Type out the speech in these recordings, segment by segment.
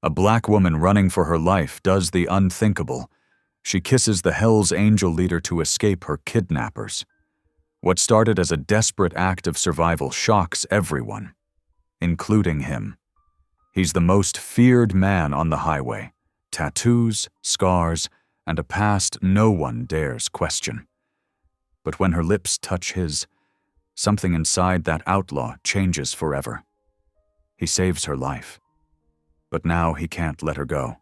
A black woman running for her life does the unthinkable. She kisses the Hell's Angel leader to escape her kidnappers. What started as a desperate act of survival shocks everyone, including him. He's the most feared man on the highway. Tattoos, scars, and a past no one dares question. But when her lips touch his, something inside that outlaw changes forever. He saves her life. But now he can't let her go.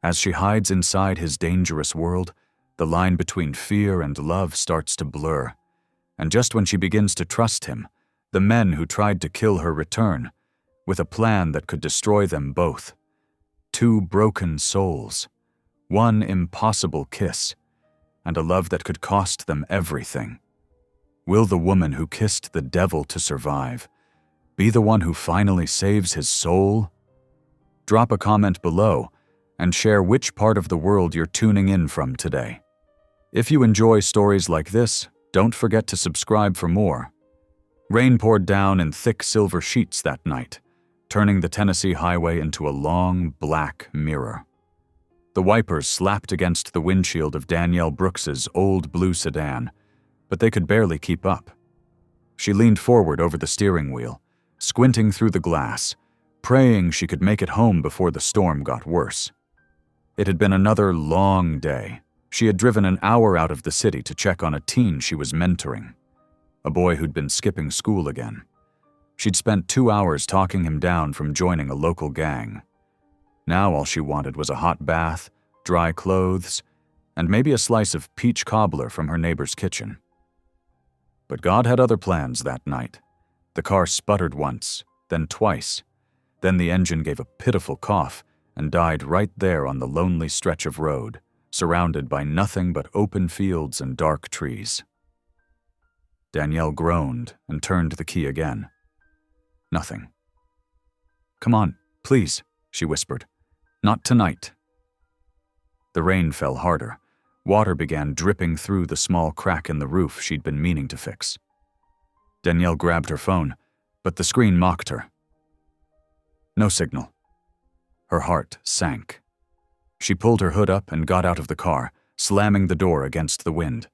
As she hides inside his dangerous world, the line between fear and love starts to blur. And just when she begins to trust him, the men who tried to kill her return, with a plan that could destroy them both. 2 broken souls, 1 impossible kiss, and a love that could cost them everything. Will the woman who kissed the devil to survive be the one who finally saves his soul? Drop a comment below and share which part of the world you're tuning in from today. If you enjoy stories like this, don't forget to subscribe for more. Rain poured down in thick silver sheets that night, turning the Tennessee highway into a long, black mirror. The wipers slapped against the windshield of Danielle Brooks's old blue sedan, but they could barely keep up. She leaned forward over the steering wheel, squinting through the glass, praying she could make it home before the storm got worse. It had been another long day. She had driven an hour out of the city to check on a teen she was mentoring, a boy who'd been skipping school again. She'd spent 2 hours talking him down from joining a local gang. Now all she wanted was a hot bath, dry clothes, and maybe a slice of peach cobbler from her neighbor's kitchen. But God had other plans that night. The car sputtered once, then twice. Then the engine gave a pitiful cough and died right there on the lonely stretch of road, surrounded by nothing but open fields and dark trees. Danielle groaned and turned the key again. Nothing. "Come on, please," she whispered. "Not tonight." The rain fell harder. Water began dripping through the small crack in the roof she'd been meaning to fix. Danielle grabbed her phone, but the screen mocked her. No signal. Her heart sank. She pulled her hood up and got out of the car, slamming the door against the wind.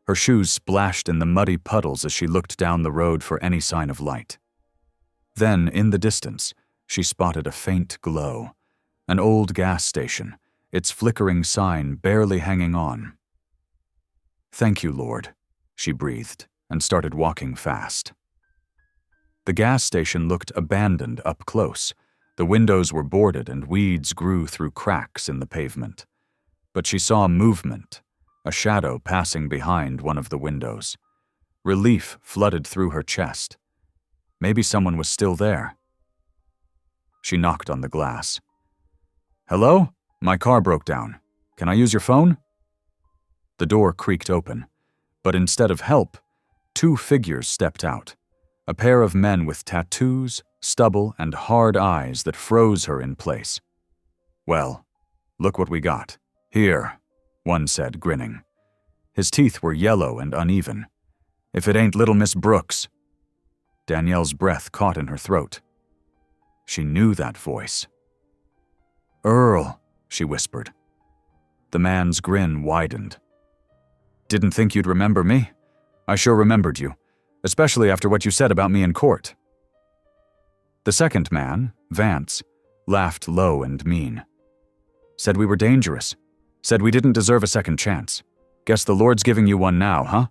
Her shoes splashed in the muddy puddles as she looked down the road for any sign of light. Then, in the distance, she spotted a faint glow. An old gas station, its flickering sign barely hanging on. "Thank you, Lord," she breathed, and started walking fast. The gas station looked abandoned up close. The windows were boarded and weeds grew through cracks in the pavement. But she saw movement, a shadow passing behind one of the windows. Relief flooded through her chest. Maybe someone was still there. She knocked on the glass. "Hello? My car broke down. Can I use your phone?" The door creaked open, but instead of help, 2 figures stepped out. A pair of men with tattoos, stubble, and hard eyes that froze her in place. "Well, look what we got. Here," one said, grinning. His teeth were yellow and uneven. "If it ain't little Miss Brooks." Danielle's breath caught in her throat. She knew that voice. "Earl," she whispered. The man's grin widened. "Didn't think you'd remember me? I sure remembered you, especially after what you said about me in court." The second man, Vance, laughed low and mean. "Said we were dangerous. Said we didn't deserve a second chance. Guess the Lord's giving you one now, huh?"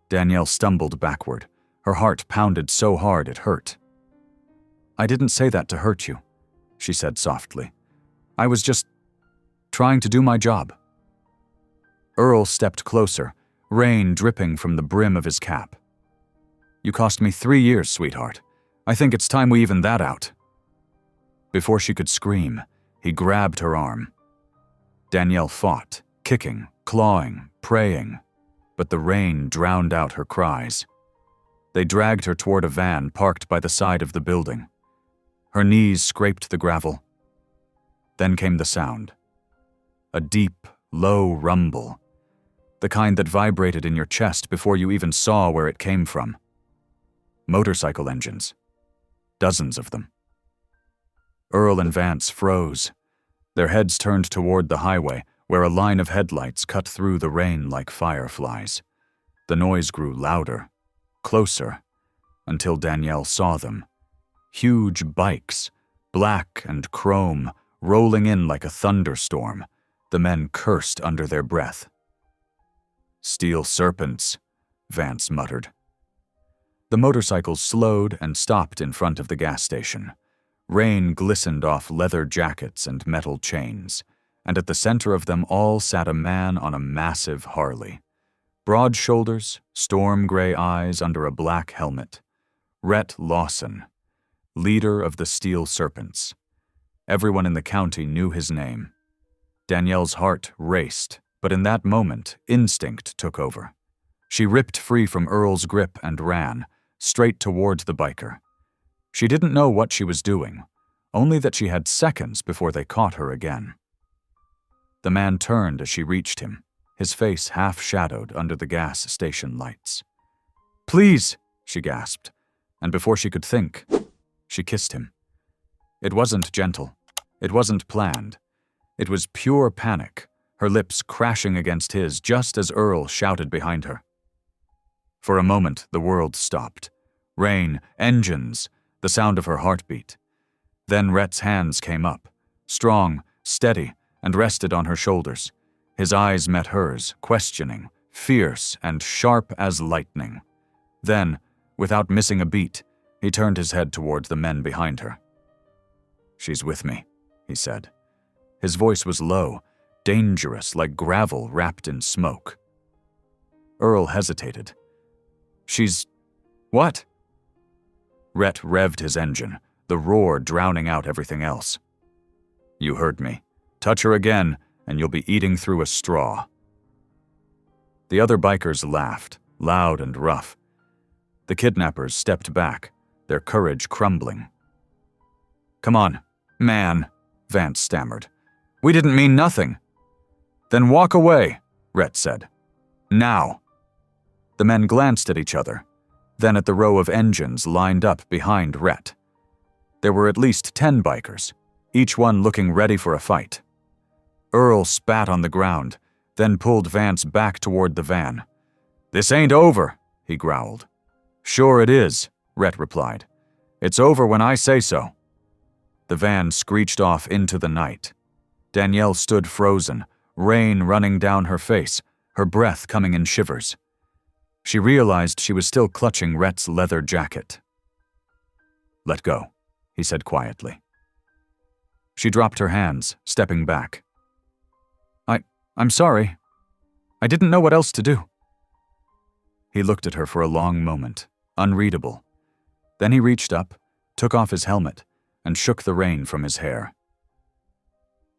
Danielle stumbled backward. Her heart pounded so hard it hurt. "I didn't say that to hurt you," she said softly. "I was just trying to do my job." Earl stepped closer, rain dripping from the brim of his cap. "You cost me 3 years, sweetheart. I think it's time we even that out." Before she could scream, he grabbed her arm. Danielle fought, kicking, clawing, praying, but the rain drowned out her cries. They dragged her toward a van parked by the side of the building. Her knees scraped the gravel. Then came the sound. A deep, low rumble. The kind that vibrated in your chest before you even saw where it came from. Motorcycle engines. Dozens of them. Earl and Vance froze. Their heads turned toward the highway, where a line of headlights cut through the rain like fireflies. The noise grew louder, closer, until Danielle saw them. Huge bikes, black and chrome, rolling in like a thunderstorm. The men cursed under their breath. "Steel serpents," Vance muttered. The motorcycles slowed and stopped in front of the gas station. Rain glistened off leather jackets and metal chains, and at the center of them all sat a man on a massive Harley. Broad shoulders, storm gray eyes under a black helmet. Rhett Lawson, leader of the Steel Serpents. Everyone in the county knew his name. Danielle's heart raced, but in that moment, instinct took over. She ripped free from Earl's grip and ran, straight toward the biker. She didn't know what she was doing, only that she had seconds before they caught her again. The man turned as she reached him, his face half-shadowed under the gas station lights. "Please," she gasped, and before she could think, she kissed him. It wasn't gentle. It wasn't planned. It was pure panic, her lips crashing against his just as Earl shouted behind her. For a moment, the world stopped. Rain, engines, the sound of her heartbeat. Then Rhett's hands came up, strong, steady, and rested on her shoulders. His eyes met hers, questioning, fierce and sharp as lightning. Then, without missing a beat, he turned his head toward the men behind her. "She's with me," he said. His voice was low, dangerous, like gravel wrapped in smoke. Earl hesitated. "She's... what?" Rhett revved his engine, the roar drowning out everything else. "You heard me. Touch her again, and you'll be eating through a straw." The other bikers laughed, loud and rough. The kidnappers stepped back, their courage crumbling. "Come on, man," Vance stammered. "We didn't mean nothing." "Then walk away," Rhett said. "Now." The men glanced at each other, then at the row of engines lined up behind Rhett. There were at least 10 bikers, each one looking ready for a fight. Earl spat on the ground, then pulled Vance back toward the van. "This ain't over," he growled. "Sure it is," Rhett replied. "It's over when I say so." The van screeched off into the night. Danielle stood frozen, rain running down her face, her breath coming in shivers. She realized she was still clutching Rhett's leather jacket. "Let go," he said quietly. She dropped her hands, stepping back. I'm sorry. I didn't know what else to do." He looked at her for a long moment, unreadable. Then he reached up, took off his helmet, and shook the rain from his hair.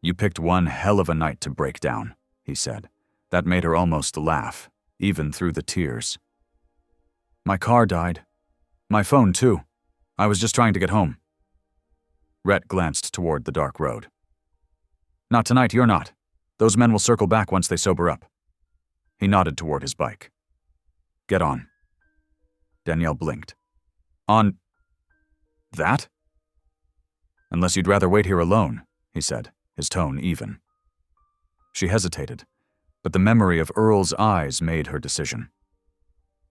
"You picked one hell of a night to break down," he said. That made her almost laugh, even through the tears. "My car died. My phone, too. I was just trying to get home." Rhett glanced toward the dark road. "Not tonight, you're not. Those men will circle back once they sober up." He nodded toward his bike. "Get on." Danielle blinked. "On... that?" "Unless you'd rather wait here alone," he said, his tone even. She hesitated, but the memory of Earl's eyes made her decision.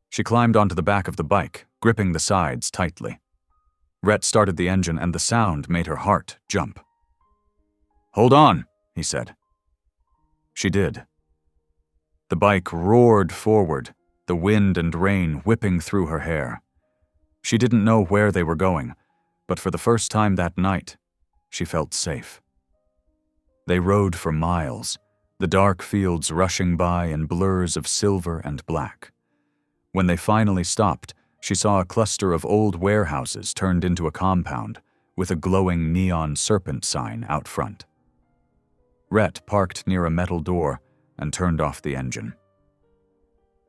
She climbed onto the back of the bike, gripping the sides tightly. Rhett started the engine and the sound made her heart jump. "Hold on," he said. She did. The bike roared forward, the wind and rain whipping through her hair. She didn't know where they were going, but for the first time that night, she felt safe. They rode for miles, the dark fields rushing by in blurs of silver and black. When they finally stopped, she saw a cluster of old warehouses turned into a compound with a glowing neon serpent sign out front. Rhett parked near a metal door and turned off the engine.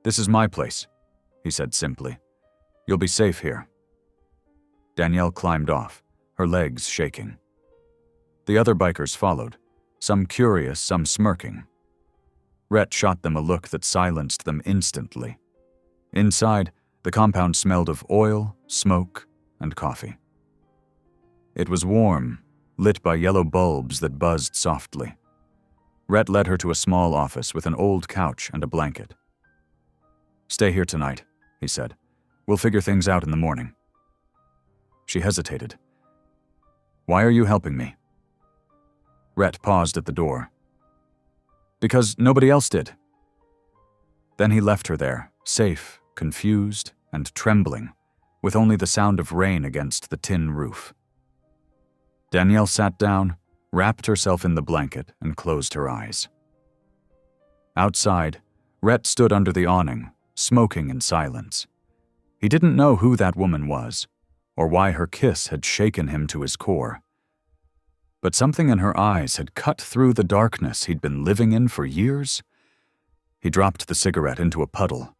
"This is my place," he said simply. "You'll be safe here." Danielle climbed off, her legs shaking. The other bikers followed, some curious, some smirking. Rhett shot them a look that silenced them instantly. Inside, the compound smelled of oil, smoke, and coffee. It was warm, lit by yellow bulbs that buzzed softly. Rhett led her to a small office with an old couch and a blanket. "Stay here tonight," he said. "We'll figure things out in the morning." She hesitated. "Why are you helping me?" Rhett paused at the door. "Because nobody else did." Then he left her there, safe, confused, and trembling, with only the sound of rain against the tin roof. Danielle sat down, wrapped herself in the blanket, and closed her eyes. Outside, Rhett stood under the awning, smoking in silence. He didn't know who that woman was, or why her kiss had shaken him to his core. But something in her eyes had cut through the darkness he'd been living in for years. He dropped the cigarette into a puddle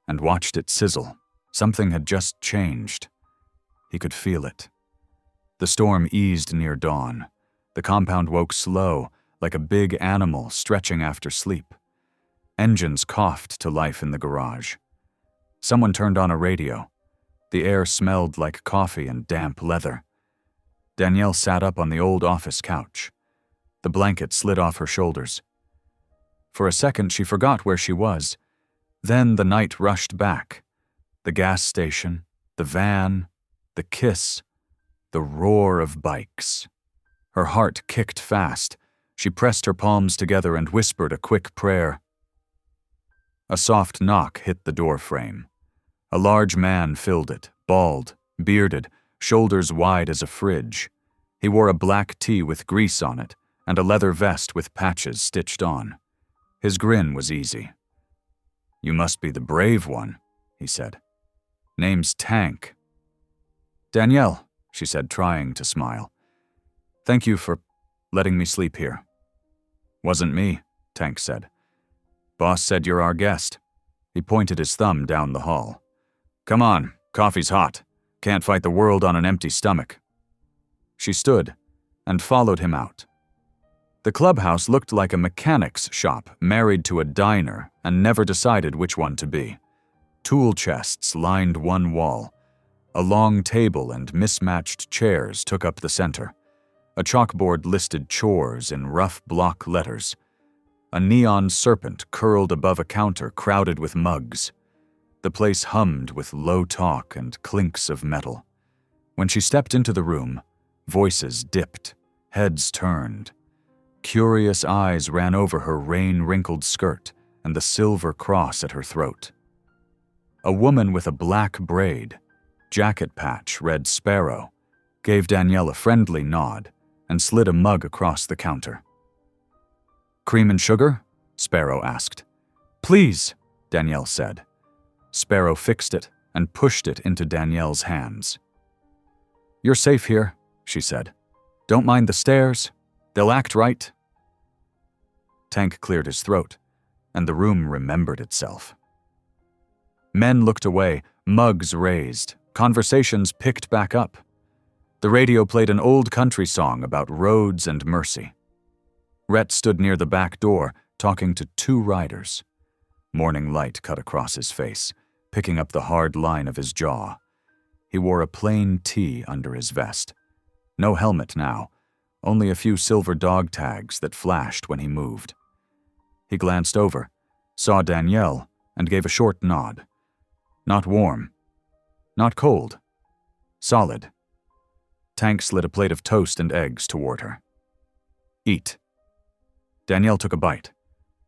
and watched it sizzle. Something had just changed. He could feel it. The storm eased near dawn. The compound woke slow, like a big animal stretching after sleep. Engines coughed to life in the garage. Someone turned on a radio. The air smelled like coffee and damp leather. Danielle sat up on the old office couch. The blanket slid off her shoulders. For a second, she forgot where she was. Then the night rushed back. The gas station, the van, the kiss, the roar of bikes. Her heart kicked fast. She pressed her palms together and whispered a quick prayer. A soft knock hit the door frame. A large man filled it, bald, bearded, shoulders wide as a fridge. He wore a black tee with grease on it and a leather vest with patches stitched on. His grin was easy. "You must be the brave one," he said. "Name's Tank." "Danielle," she said, trying to smile. "Thank you for letting me sleep here." "Wasn't me," Tank said. "Boss said you're our guest." He pointed his thumb down the hall. "Come on, coffee's hot. Can't fight the world on an empty stomach." She stood and followed him out. The clubhouse looked like a mechanic's shop married to a diner and never decided which one to be. Tool chests lined one wall. A long table and mismatched chairs took up the center. A chalkboard listed chores in rough block letters. A neon serpent curled above a counter crowded with mugs. The place hummed with low talk and clinks of metal. When she stepped into the room, voices dipped, heads turned. Curious eyes ran over her rain-wrinkled skirt and the silver cross at her throat. A woman with a black braid, jacket patch read Sparrow, gave Danielle a friendly nod and slid a mug across the counter. "Cream and sugar?" Sparrow asked. "Please," Danielle said. Sparrow fixed it and pushed it into Danielle's hands. "You're safe here," she said. "Don't mind the stairs. They'll act right." Tank cleared his throat, and the room remembered itself. Men looked away, mugs raised, conversations picked back up. The radio played an old country song about roads and mercy. Rhett stood near the back door, talking to two riders. Morning light cut across his face, picking up the hard line of his jaw. He wore a plain tee under his vest. No helmet now, only a few silver dog tags that flashed when he moved. He glanced over, saw Danielle, and gave a short nod. Not warm. Not cold. Solid. Tank slid a plate of toast and eggs toward her. "Eat." Danielle took a bite.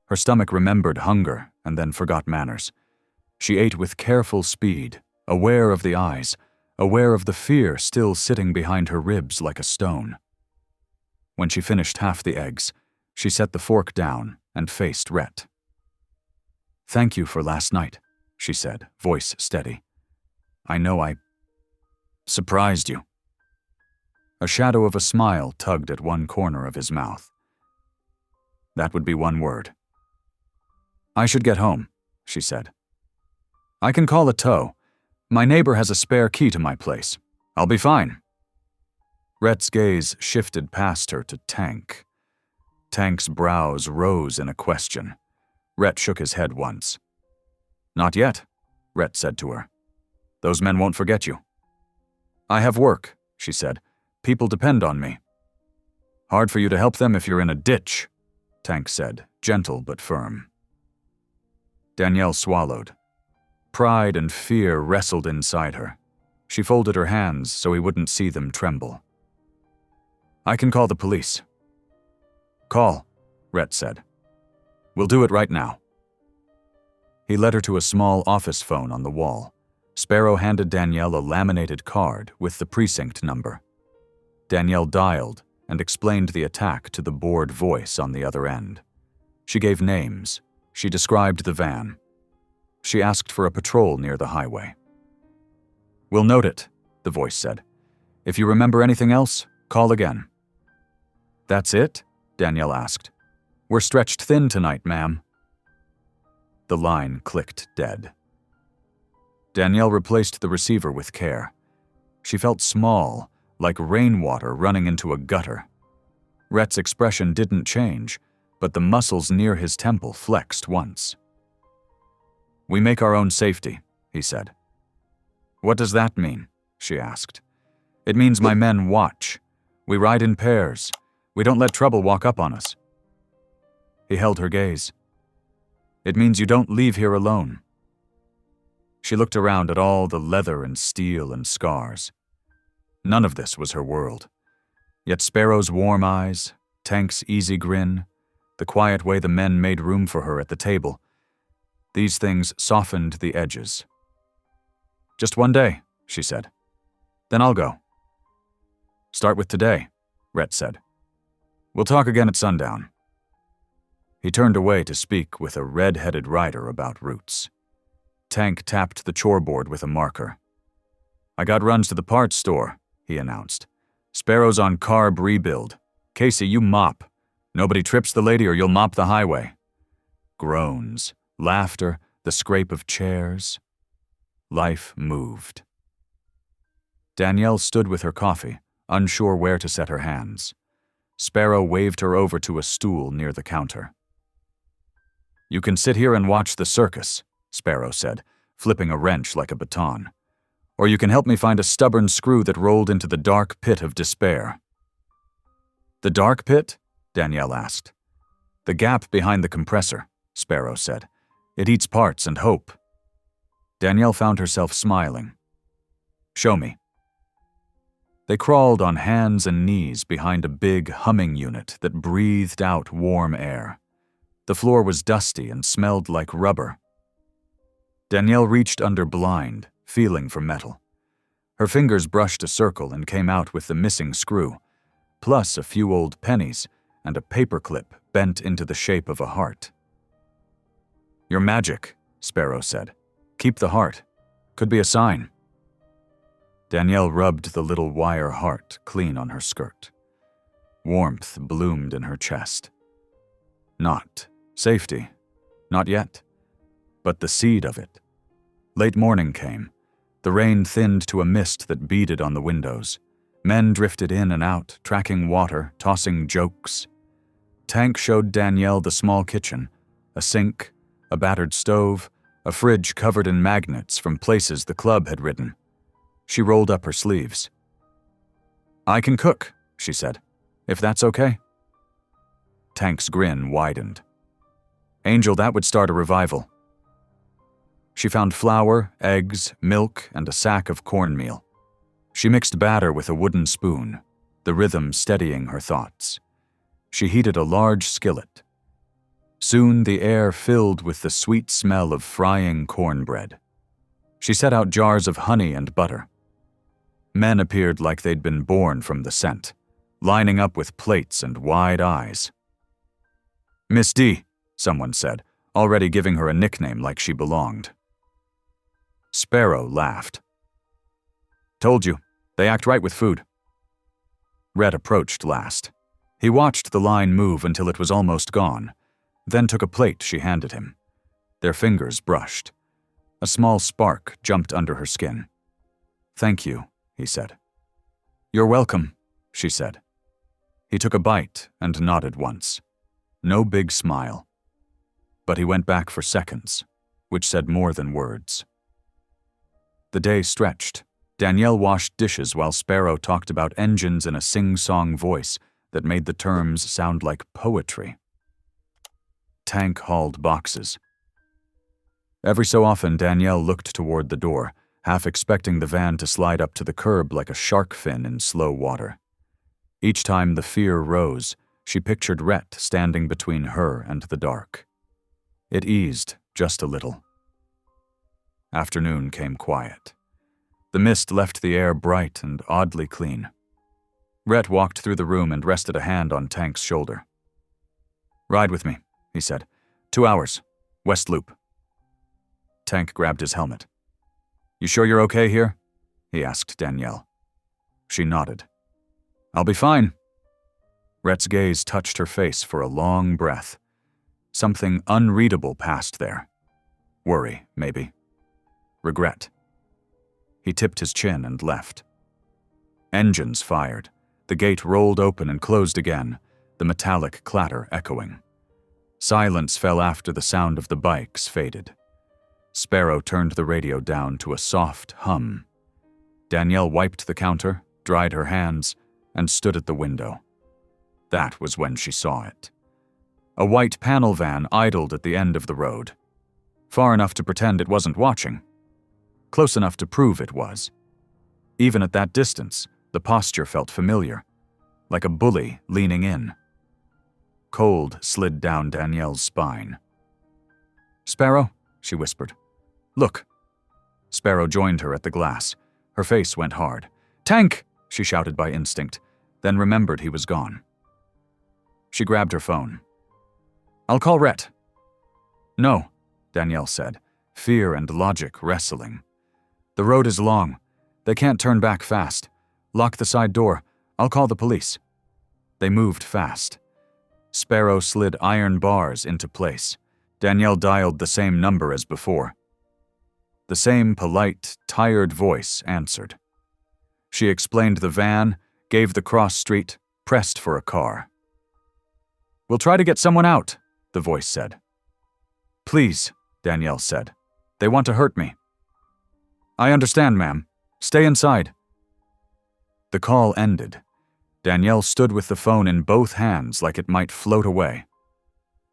Her stomach remembered hunger and then forgot manners. She ate with careful speed, aware of the eyes, aware of the fear still sitting behind her ribs like a stone. When she finished half the eggs, she set the fork down and faced Rhett. "Thank you for last night," she said, voice steady. "I know I surprised you." A shadow of a smile tugged at one corner of his mouth. That would be one word. "I should get home," she said. "I can call a tow. My neighbor has a spare key to my place. I'll be fine." Rhett's gaze shifted past her to Tank. Tank's brows rose in a question. Rhett shook his head once. "Not yet," Rhett said to her. "Those men won't forget you." "I have work," she said. "People depend on me." Hard for you to help them if you're in a ditch, Tank said, gentle but firm. Danielle swallowed. Pride and fear wrestled inside her. She folded her hands so he wouldn't see them tremble. I can call the police. Call, Rhett said. We'll do it right now. He led her to a small office phone on the wall. Sparrow handed Danielle a laminated card with the precinct number. Danielle dialed and explained the attack to the bored voice on the other end. She gave names. She described the van. She asked for a patrol near the highway. We'll note it, the voice said. If you remember anything else, call again. That's it? Danielle asked. We're stretched thin tonight, ma'am. The line clicked dead. Danielle replaced the receiver with care. She felt small, like rainwater running into a gutter. Rhett's expression didn't change, but the muscles near his temple flexed once. We make our own safety, he said. What does that mean? She asked. It means my men watch. We ride in pairs. We don't let trouble walk up on us. He held her gaze. It means you don't leave here alone. She looked around at all the leather and steel and scars. None of this was her world. Yet Sparrow's warm eyes, Tank's easy grin, the quiet way the men made room for her at the table, these things softened the edges. Just one day, she said. Then I'll go. Start with today, Rhett said. We'll talk again at sundown. He turned away to speak with a red-headed rider about routes. Tank tapped the choreboard with a marker. I got runs to the parts store, he announced. Sparrow's on carb rebuild. Casey, you mop. Nobody trips the lady or you'll mop the highway. Groans, laughter, the scrape of chairs. Life moved. Danielle stood with her coffee, unsure where to set her hands. Sparrow waved her over to a stool near the counter. You can sit here and watch the circus, Sparrow said, flipping a wrench like a baton. Or you can help me find a stubborn screw that rolled into the dark pit of despair. The dark pit? Danielle asked. The gap behind the compressor, Sparrow said. It eats parts and hope. Danielle found herself smiling. Show me. They crawled on hands and knees behind a big humming unit that breathed out warm air. The floor was dusty and smelled like rubber. Danielle reached under blind, feeling for metal. Her fingers brushed a circle and came out with the missing screw, plus a few old pennies and a paperclip bent into the shape of a heart. You're magic, Sparrow said. Keep the heart. Could be a sign. Danielle rubbed the little wire heart clean on her skirt. Warmth bloomed in her chest. Not safety. Not yet. But the seed of it. Late morning came. The rain thinned to a mist that beaded on the windows. Men drifted in and out, tracking water, tossing jokes. Tank showed Danielle the small kitchen, a sink, a battered stove, a fridge covered in magnets from places the club had ridden. She rolled up her sleeves. I can cook, she said, if that's okay. Tank's grin widened. Angel, that would start a revival. She found flour, eggs, milk, and a sack of cornmeal. She mixed batter with a wooden spoon, the rhythm steadying her thoughts. She heated a large skillet. Soon the air filled with the sweet smell of frying cornbread. She set out jars of honey and butter. Men appeared like they'd been born from the scent, lining up with plates and wide eyes. Miss D, someone said, already giving her a nickname like she belonged. Sparrow laughed. Told you, they act right with food. Red approached last. He watched the line move until it was almost gone, then took a plate she handed him. Their fingers brushed. A small spark jumped under her skin. Thank you, he said. You're welcome, she said. He took a bite and nodded once. No big smile. But he went back for seconds, which said more than words. The day stretched. Danielle washed dishes while Sparrow talked about engines in a sing-song voice, that made the terms sound like poetry. Tank hauled boxes. Every so often, Danielle looked toward the door, half expecting the van to slide up to the curb like a shark fin in slow water. Each time the fear rose, she pictured Rhett standing between her and the dark. It eased just a little. Afternoon came quiet. The mist left the air bright and oddly clean. Rhett walked through the room and rested a hand on Tank's shoulder. "Ride with me," he said. 2 hours. West Loop. Tank grabbed his helmet. "You sure you're okay here?" he asked Danielle. She nodded. "I'll be fine." Rhett's gaze touched her face for a long breath. Something unreadable passed there. Worry, maybe. Regret. He tipped his chin and left. Engines fired. The gate rolled open and closed again, the metallic clatter echoing. Silence fell after the sound of the bikes faded. Sparrow turned the radio down to a soft hum. Danielle wiped the counter, dried her hands, and stood at the window. That was when she saw it. A white panel van idled at the end of the road. Far enough to pretend it wasn't watching. Close enough to prove it was. Even at that distance, the posture felt familiar, like a bully leaning in. Cold slid down Danielle's spine. "Sparrow," she whispered. "Look." Sparrow joined her at the glass. Her face went hard. "Tank!" she shouted by instinct, then remembered he was gone. She grabbed her phone. "I'll call Rhett." "No," Danielle said, fear and logic wrestling. "The road is long. They can't turn back fast. Lock the side door. I'll call the police." They moved fast. Sparrow slid iron bars into place. Danielle dialed the same number as before. The same polite, tired voice answered. She explained the van, gave the cross street, pressed for a car. "We'll try to get someone out," the voice said. "Please," Danielle said. "They want to hurt me." "I understand, ma'am. Stay inside." The call ended. Danielle stood with the phone in both hands like it might float away.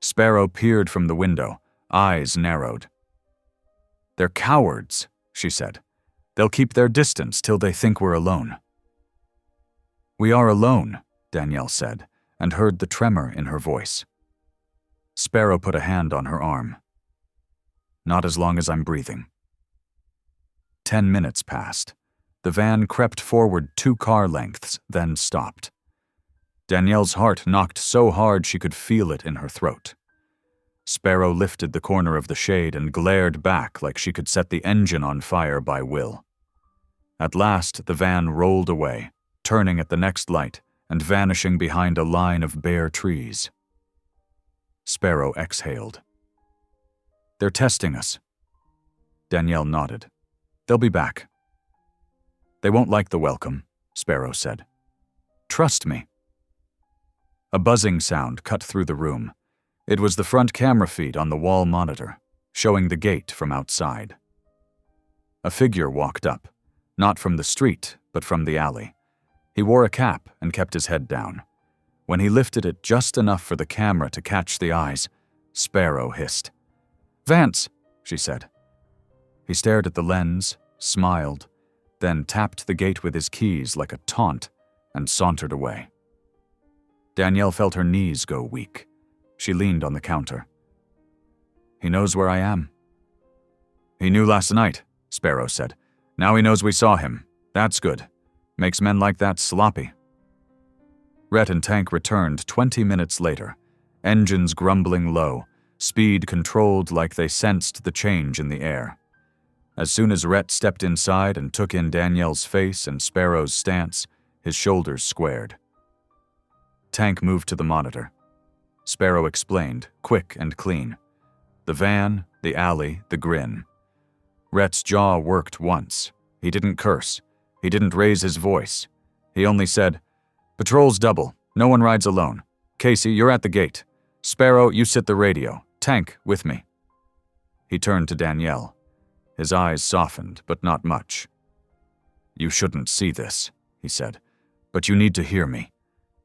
Sparrow peered from the window, eyes narrowed. "They're cowards," she said. "They'll keep their distance till they think we're alone." "We are alone," Danielle said, and heard the tremor in her voice. Sparrow put a hand on her arm. "Not as long as I'm breathing." 10 minutes passed. The van crept forward 2 car lengths, then stopped. Danielle's heart knocked so hard she could feel it in her throat. Sparrow lifted the corner of the shade and glared back like she could set the engine on fire by will. At last, the van rolled away, turning at the next light and vanishing behind a line of bare trees. Sparrow exhaled. "They're testing us." Danielle nodded. "They'll be back." "They won't like the welcome," Sparrow said. "Trust me." A buzzing sound cut through the room. It was the front camera feed on the wall monitor, showing the gate from outside. A figure walked up, not from the street, but from the alley. He wore a cap and kept his head down. When he lifted it just enough for the camera to catch the eyes, Sparrow hissed. "Vance," she said. He stared at the lens, smiled, then tapped the gate with his keys like a taunt and sauntered away. Danielle felt her knees go weak. She leaned on the counter. "He knows where I am." "He knew last night," Sparrow said. "Now he knows we saw him. That's good. Makes men like that sloppy." Rhett and Tank returned 20 minutes later, engines grumbling low, speed controlled like they sensed the change in the air. As soon as Rhett stepped inside and took in Danielle's face and Sparrow's stance, his shoulders squared. Tank moved to the monitor. Sparrow explained, quick and clean. The van, the alley, the grin. Rhett's jaw worked once. He didn't curse. He didn't raise his voice. He only said, "Patrol's double. No one rides alone. Casey, you're at the gate. Sparrow, you sit the radio. Tank, with me." He turned to Danielle. His eyes softened, but not much. "You shouldn't see this," he said, "but you need to hear me.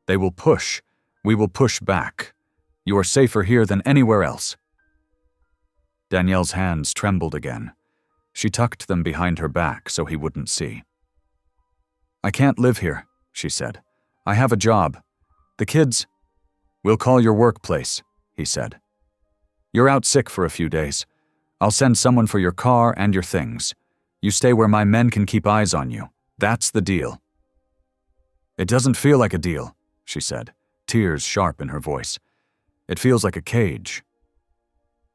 They will push. We will push back. You are safer here than anywhere else." Danielle's hands trembled again. She tucked them behind her back so he wouldn't see. "I can't live here," she said. "I have a job. The kids—" "We'll call your workplace," he said. "You're out sick for a few days. I'll send someone for your car and your things. You stay where my men can keep eyes on you. That's the deal." "It doesn't feel like a deal," she said, tears sharp in her voice. "It feels like a cage."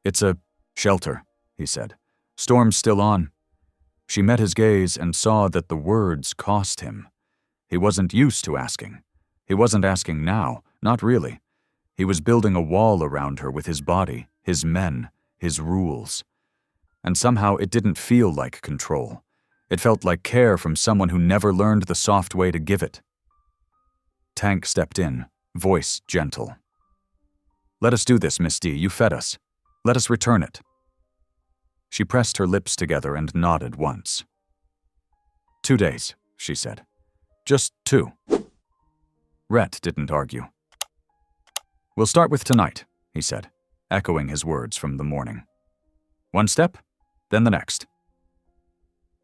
"It's a shelter," he said. "Storm's still on." She met his gaze and saw that the words cost him. He wasn't used to asking. He wasn't asking now, not really. He was building a wall around her with his body, his men, his rules. And somehow it didn't feel like control. It felt like care from someone who never learned the soft way to give it. Tank stepped in, voice gentle. "Let us do this, Miss D. You fed us. Let us return it." She pressed her lips together and nodded once. 2 days, she said. "Just 2. Rhett didn't argue. "We'll start with tonight," he said, echoing his words from the morning. "One step, then the next."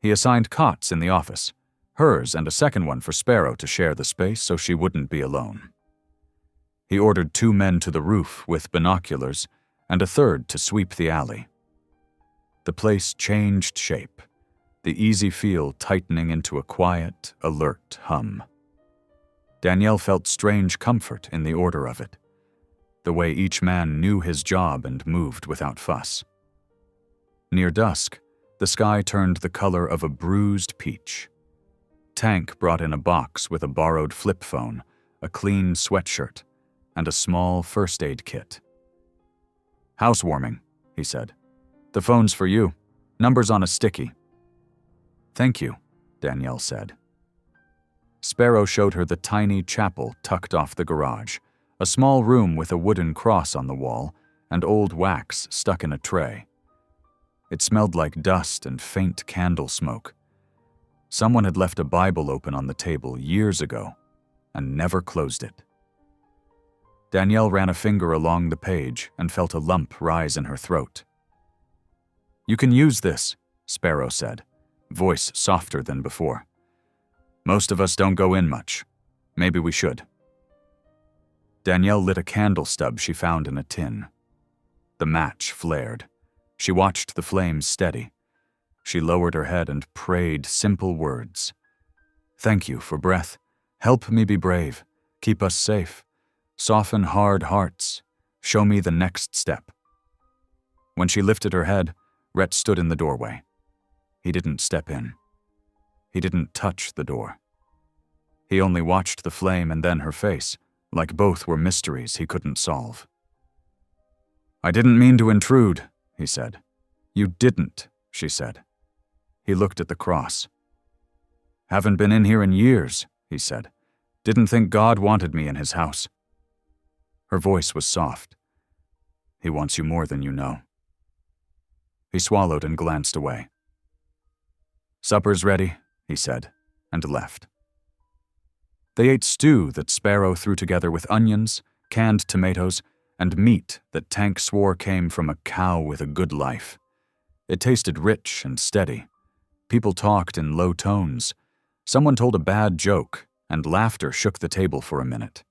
He assigned cots in the office, hers and a second one for Sparrow to share the space so she wouldn't be alone. He ordered 2 men to the roof with binoculars and a third to sweep the alley. The place changed shape, the easy feel tightening into a quiet, alert hum. Danielle felt strange comfort in the order of it, the way each man knew his job and moved without fuss. Near dusk, the sky turned the color of a bruised peach. Tank brought in a box with a borrowed flip phone, a clean sweatshirt, and a small first aid kit. "Housewarming," he said. "The phone's for you. Number's on a sticky." "Thank you," Danielle said. Sparrow showed her the tiny chapel tucked off the garage, a small room with a wooden cross on the wall and old wax stuck in a tray. It smelled like dust and faint candle smoke. Someone had left a Bible open on the table years ago and never closed it. Danielle ran a finger along the page and felt a lump rise in her throat. "You can use this," Sparrow said, voice softer than before. "Most of us don't go in much. Maybe we should." Danielle lit a candle stub she found in a tin. The match flared. She watched the flames steady. She lowered her head and prayed simple words. "Thank you for breath. Help me be brave. Keep us safe. Soften hard hearts. Show me the next step." When she lifted her head, Rhett stood in the doorway. He didn't step in. He didn't touch the door. He only watched the flame and then her face, like both were mysteries he couldn't solve. "I didn't mean to intrude," he said. "You didn't," she said. He looked at the cross. "Haven't been in here in years," he said. "Didn't think God wanted me in his house." Her voice was soft. "He wants you more than you know." He swallowed and glanced away. "Supper's ready," he said, and left. They ate stew that Sparrow threw together with onions, canned tomatoes, and meat that Tank swore came from a cow with a good life. It tasted rich and steady. People talked in low tones. Someone told a bad joke, and laughter shook the table for a minute.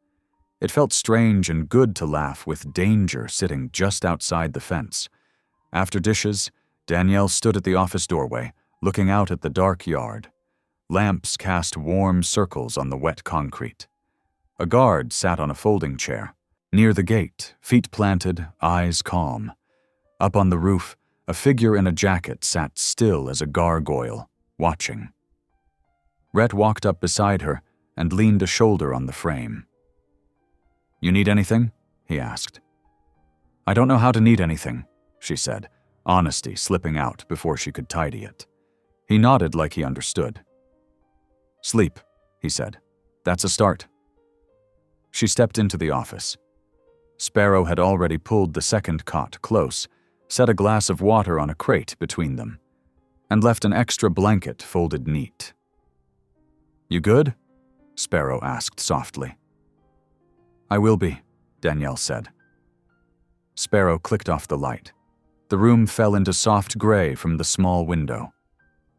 It felt strange and good to laugh with danger sitting just outside the fence. After dishes, Danielle stood at the office doorway, looking out at the dark yard. Lamps cast warm circles on the wet concrete. A guard sat on a folding chair. Near the gate, feet planted, eyes calm. Up on the roof, a figure in a jacket sat still as a gargoyle, watching. Rhett walked up beside her and leaned a shoulder on the frame. "You need anything?" he asked. "I don't know how to need anything," she said, honesty slipping out before she could tidy it. He nodded like he understood. "Sleep," he said. "That's a start." She stepped into the office. Sparrow had already pulled the second cot close, set a glass of water on a crate between them, and left an extra blanket folded neat. "You good?" Sparrow asked softly. I will be, Danielle said. Sparrow clicked off the light. The room fell into soft gray from the small window.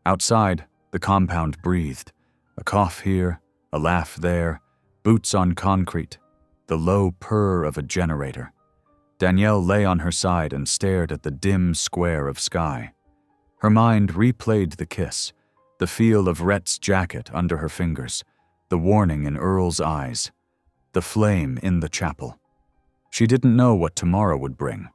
Outside, the compound breathed. A cough here, a laugh there, boots on concrete, the low purr of a generator. Danielle lay on her side and stared at the dim square of sky. Her mind replayed the kiss, the feel of Rhett's jacket under her fingers, the warning in Earl's eyes, the flame in the chapel. She didn't know what tomorrow would bring.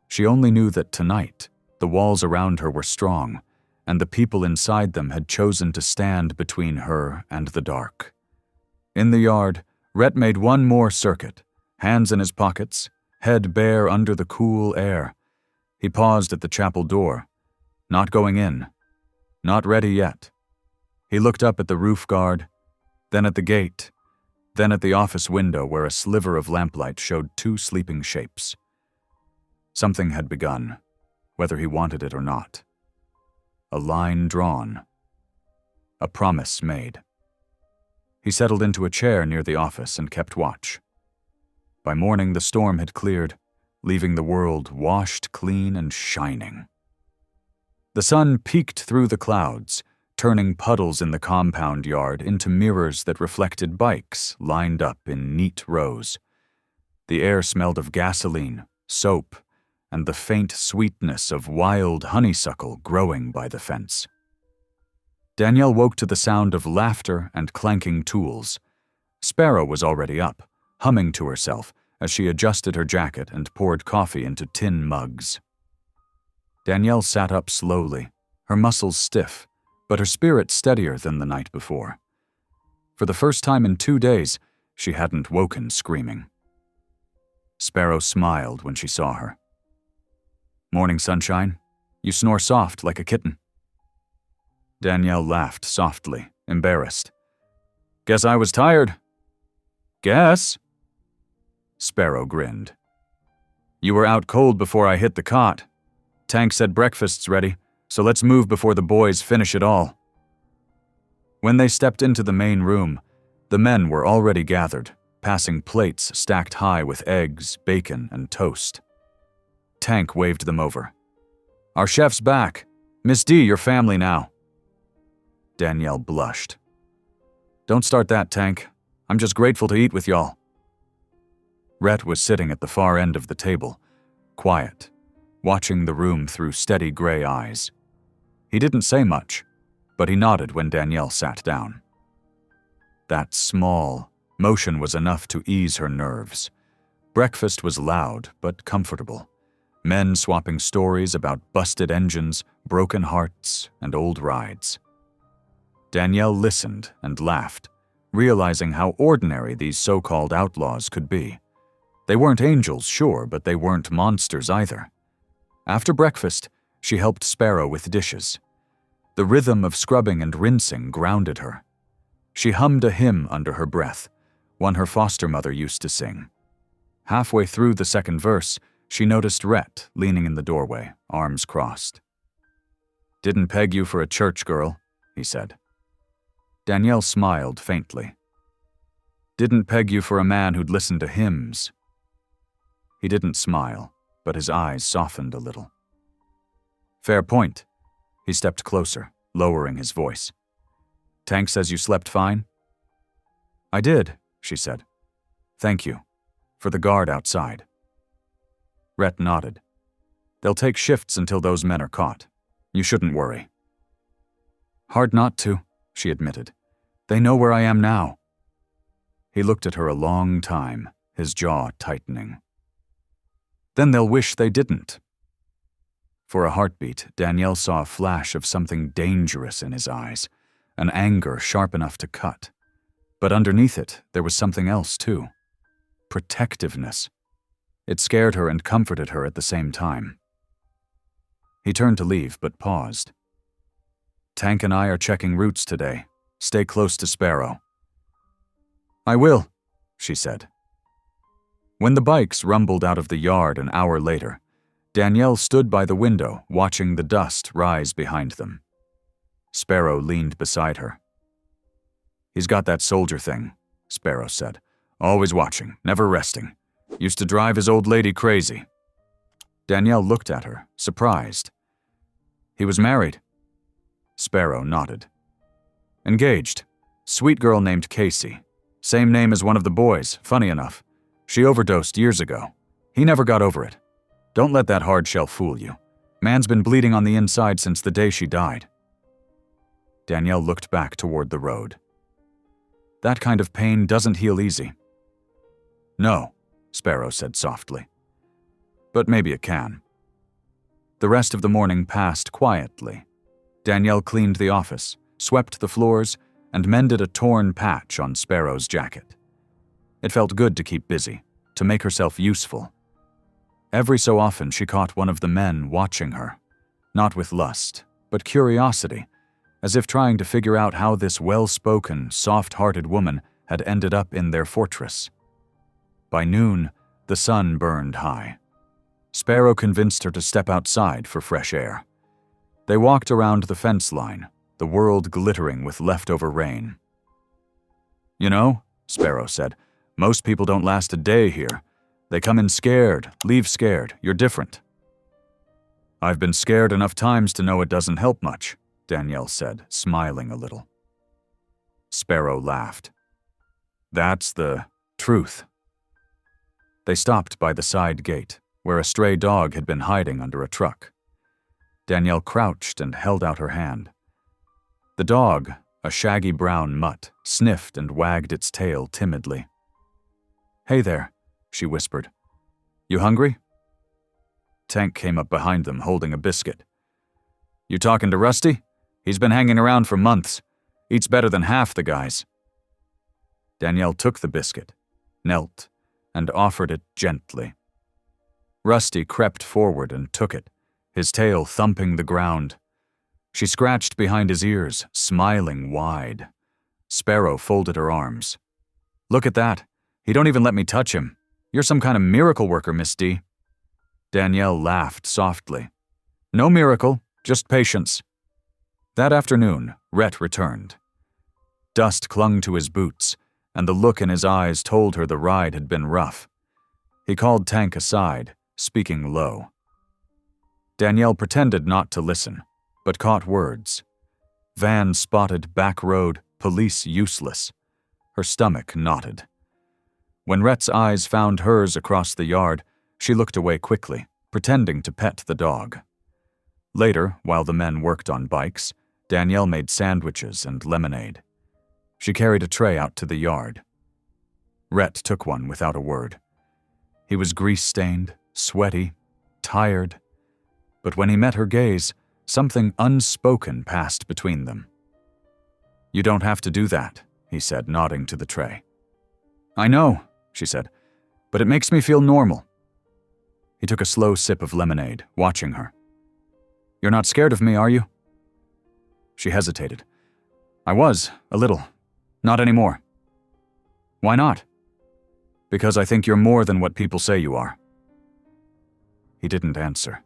She only knew that tonight, the walls around her were strong, and the people inside them had chosen to stand between her and the dark. In the yard, Rhett made one more circuit, hands in his pockets, head bare under the cool air. He paused at the chapel door, not going in, not ready yet. He looked up at the roof guard, then at the gate, then at the office window where a sliver of lamplight showed two sleeping shapes. Something had begun, whether he wanted it or not. A line drawn. A promise made. He settled into a chair near the office and kept watch. By morning, the storm had cleared, leaving the world washed clean and shining. The sun peeked through the clouds, turning puddles in the compound yard into mirrors that reflected bikes lined up in neat rows. The air smelled of gasoline, soap, and the faint sweetness of wild honeysuckle growing by the fence. Danielle woke to the sound of laughter and clanking tools. Sparrow was already up, humming to herself as she adjusted her jacket and poured coffee into tin mugs. Danielle sat up slowly, her muscles stiff, but her spirit steadier than the night before. For the first time in 2 days, she hadn't woken screaming. Sparrow smiled when she saw her. "Morning, sunshine. You snore soft like a kitten." Danielle laughed softly, embarrassed. "Guess I was tired." "Guess?" Sparrow grinned. "You were out cold before I hit the cot. Tank said breakfast's ready, so let's move before the boys finish it all." When they stepped into the main room, the men were already gathered, passing plates stacked high with eggs, bacon, and toast. Tank waved them over. "Our chef's back. Miss D, your family now." Danielle blushed. "Don't start that, Tank. I'm just grateful to eat with y'all." Rhett was sitting at the far end of the table, quiet, watching the room through steady gray eyes. He didn't say much, but he nodded when Danielle sat down. That small motion was enough to ease her nerves. Breakfast was loud but comfortable. Men swapping stories about busted engines, broken hearts, and old rides. Danielle listened and laughed, realizing how ordinary these so-called outlaws could be. They weren't angels, sure, but they weren't monsters either. After breakfast, she helped Sparrow with dishes. The rhythm of scrubbing and rinsing grounded her. She hummed a hymn under her breath, one her foster mother used to sing. Halfway through the second verse, she noticed Rhett leaning in the doorway, arms crossed. "Didn't peg you for a church girl," he said. Danielle smiled faintly. "Didn't peg you for a man who'd listen to hymns." He didn't smile, but his eyes softened a little. "Fair point." He stepped closer, lowering his voice. "Tank says you slept fine?" "I did," she said. "Thank you. For the guard outside." Rhett nodded. "They'll take shifts until those men are caught. You shouldn't worry." "Hard not to," she admitted. "They know where I am now." He looked at her a long time, his jaw tightening. "Then they'll wish they didn't." For a heartbeat, Danielle saw a flash of something dangerous in his eyes, an anger sharp enough to cut. But underneath it, there was something else too. Protectiveness. It scared her and comforted her at the same time. He turned to leave, but paused. "Tank and I are checking routes today. Stay close to Sparrow." "I will," she said. When the bikes rumbled out of the yard an hour later, Danielle stood by the window, watching the dust rise behind them. Sparrow leaned beside her. "He's got that soldier thing," Sparrow said. Always watching, never resting. Used to drive his old lady crazy." Danielle looked at her, surprised. "He was married?" Sparrow nodded. "Engaged. Sweet girl named Casey. Same name as one of the boys, funny enough. She overdosed years ago. He never got over it. Don't let that hard shell fool you. Man's been bleeding on the inside since the day she died." Danielle looked back toward the road. "That kind of pain doesn't heal easy." "No," Sparrow said softly. "But maybe it can." The rest of the morning passed quietly. Danielle cleaned the office, swept the floors, and mended a torn patch on Sparrow's jacket. It felt good to keep busy, to make herself useful. Every so often she caught one of the men watching her, not with lust, but curiosity, as if trying to figure out how this well-spoken, soft-hearted woman had ended up in their fortress. By noon, the sun burned high. Sparrow convinced her to step outside for fresh air. They walked around the fence line, the world glittering with leftover rain. "You know," Sparrow said, "most people don't last a day here. They come in scared, leave scared. You're different." "I've been scared enough times to know it doesn't help much," Danielle said, smiling a little. Sparrow laughed. "That's the truth." They stopped by the side gate, where a stray dog had been hiding under a truck. Danielle crouched and held out her hand. The dog, a shaggy brown mutt, sniffed and wagged its tail timidly. "Hey there," she whispered. "You hungry?" Tank came up behind them, holding a biscuit. "You talking to Rusty? He's been hanging around for months. Eats better than half the guys." Danielle took the biscuit, knelt, and offered it gently. Rusty crept forward and took it, his tail thumping the ground. She scratched behind his ears, smiling wide. Sparrow folded her arms. "Look at that. He don't even let me touch him. You're some kind of miracle worker, Miss D." Danielle laughed softly. "No miracle, just patience." That afternoon, Rhett returned. Dust clung to his boots, and the look in his eyes told her the ride had been rough. He called Tank aside, speaking low. Danielle pretended not to listen, but caught words. Van spotted, back road, police useless. Her stomach knotted. When Rhett's eyes found hers across the yard, she looked away quickly, pretending to pet the dog. Later, while the men worked on bikes, Danielle made sandwiches and lemonade. She carried a tray out to the yard. Rhett took one without a word. He was grease-stained, sweaty, tired. But when he met her gaze, something unspoken passed between them. "You don't have to do that," he said, nodding to the tray. "I know," she said, "but it makes me feel normal." He took a slow sip of lemonade, watching her. "You're not scared of me, are you?" She hesitated. "I was, a little. Not anymore." "Why not?" "Because I think you're more than what people say you are." He didn't answer.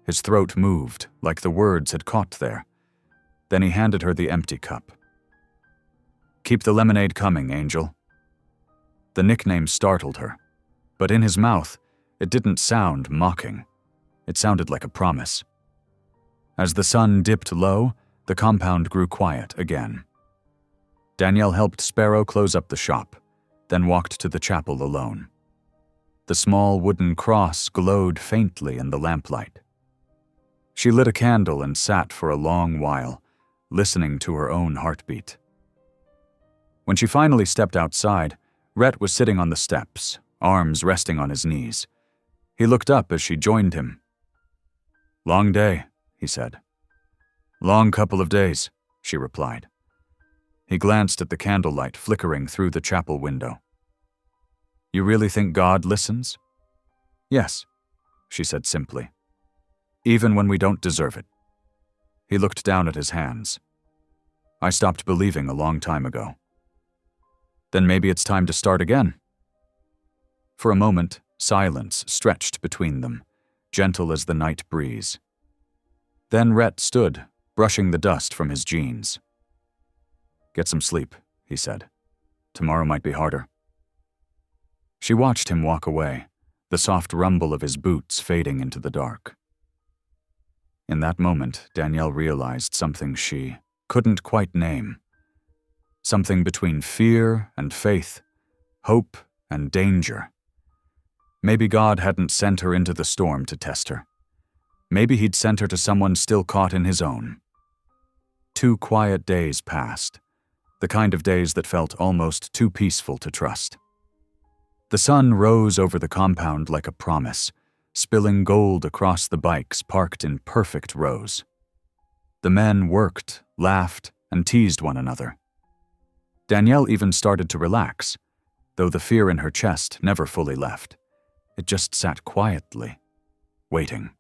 His throat moved, like the words had caught there. Then he handed her the empty cup. "Keep the lemonade coming, Angel." The nickname startled her, but in his mouth, it didn't sound mocking. It sounded like a promise. As the sun dipped low, the compound grew quiet again. Danielle helped Sparrow close up the shop, then walked to the chapel alone. The small wooden cross glowed faintly in the lamplight. She lit a candle and sat for a long while, listening to her own heartbeat. When she finally stepped outside, Rhett was sitting on the steps, arms resting on his knees. He looked up as she joined him. "Long day," he said. "Long couple of days," she replied. He glanced at the candlelight flickering through the chapel window. "You really think God listens?" "Yes," she said simply. "Even when we don't deserve it." He looked down at his hands. "I stopped believing a long time ago." "Then maybe it's time to start again." For a moment, silence stretched between them, gentle as the night breeze. Then Rhett stood, brushing the dust from his jeans. "Get some sleep," he said. "Tomorrow might be harder." She watched him walk away, the soft rumble of his boots fading into the dark. In that moment, Danielle realized something she couldn't quite name. Something between fear and faith, hope and danger. Maybe God hadn't sent her into the storm to test her. Maybe he'd sent her to someone still caught in his own. 2 quiet days passed, the kind of days that felt almost too peaceful to trust. The sun rose over the compound like a promise, spilling gold across the bikes parked in perfect rows. The men worked, laughed, and teased one another. Danielle even started to relax, though the fear in her chest never fully left. It just sat quietly, waiting.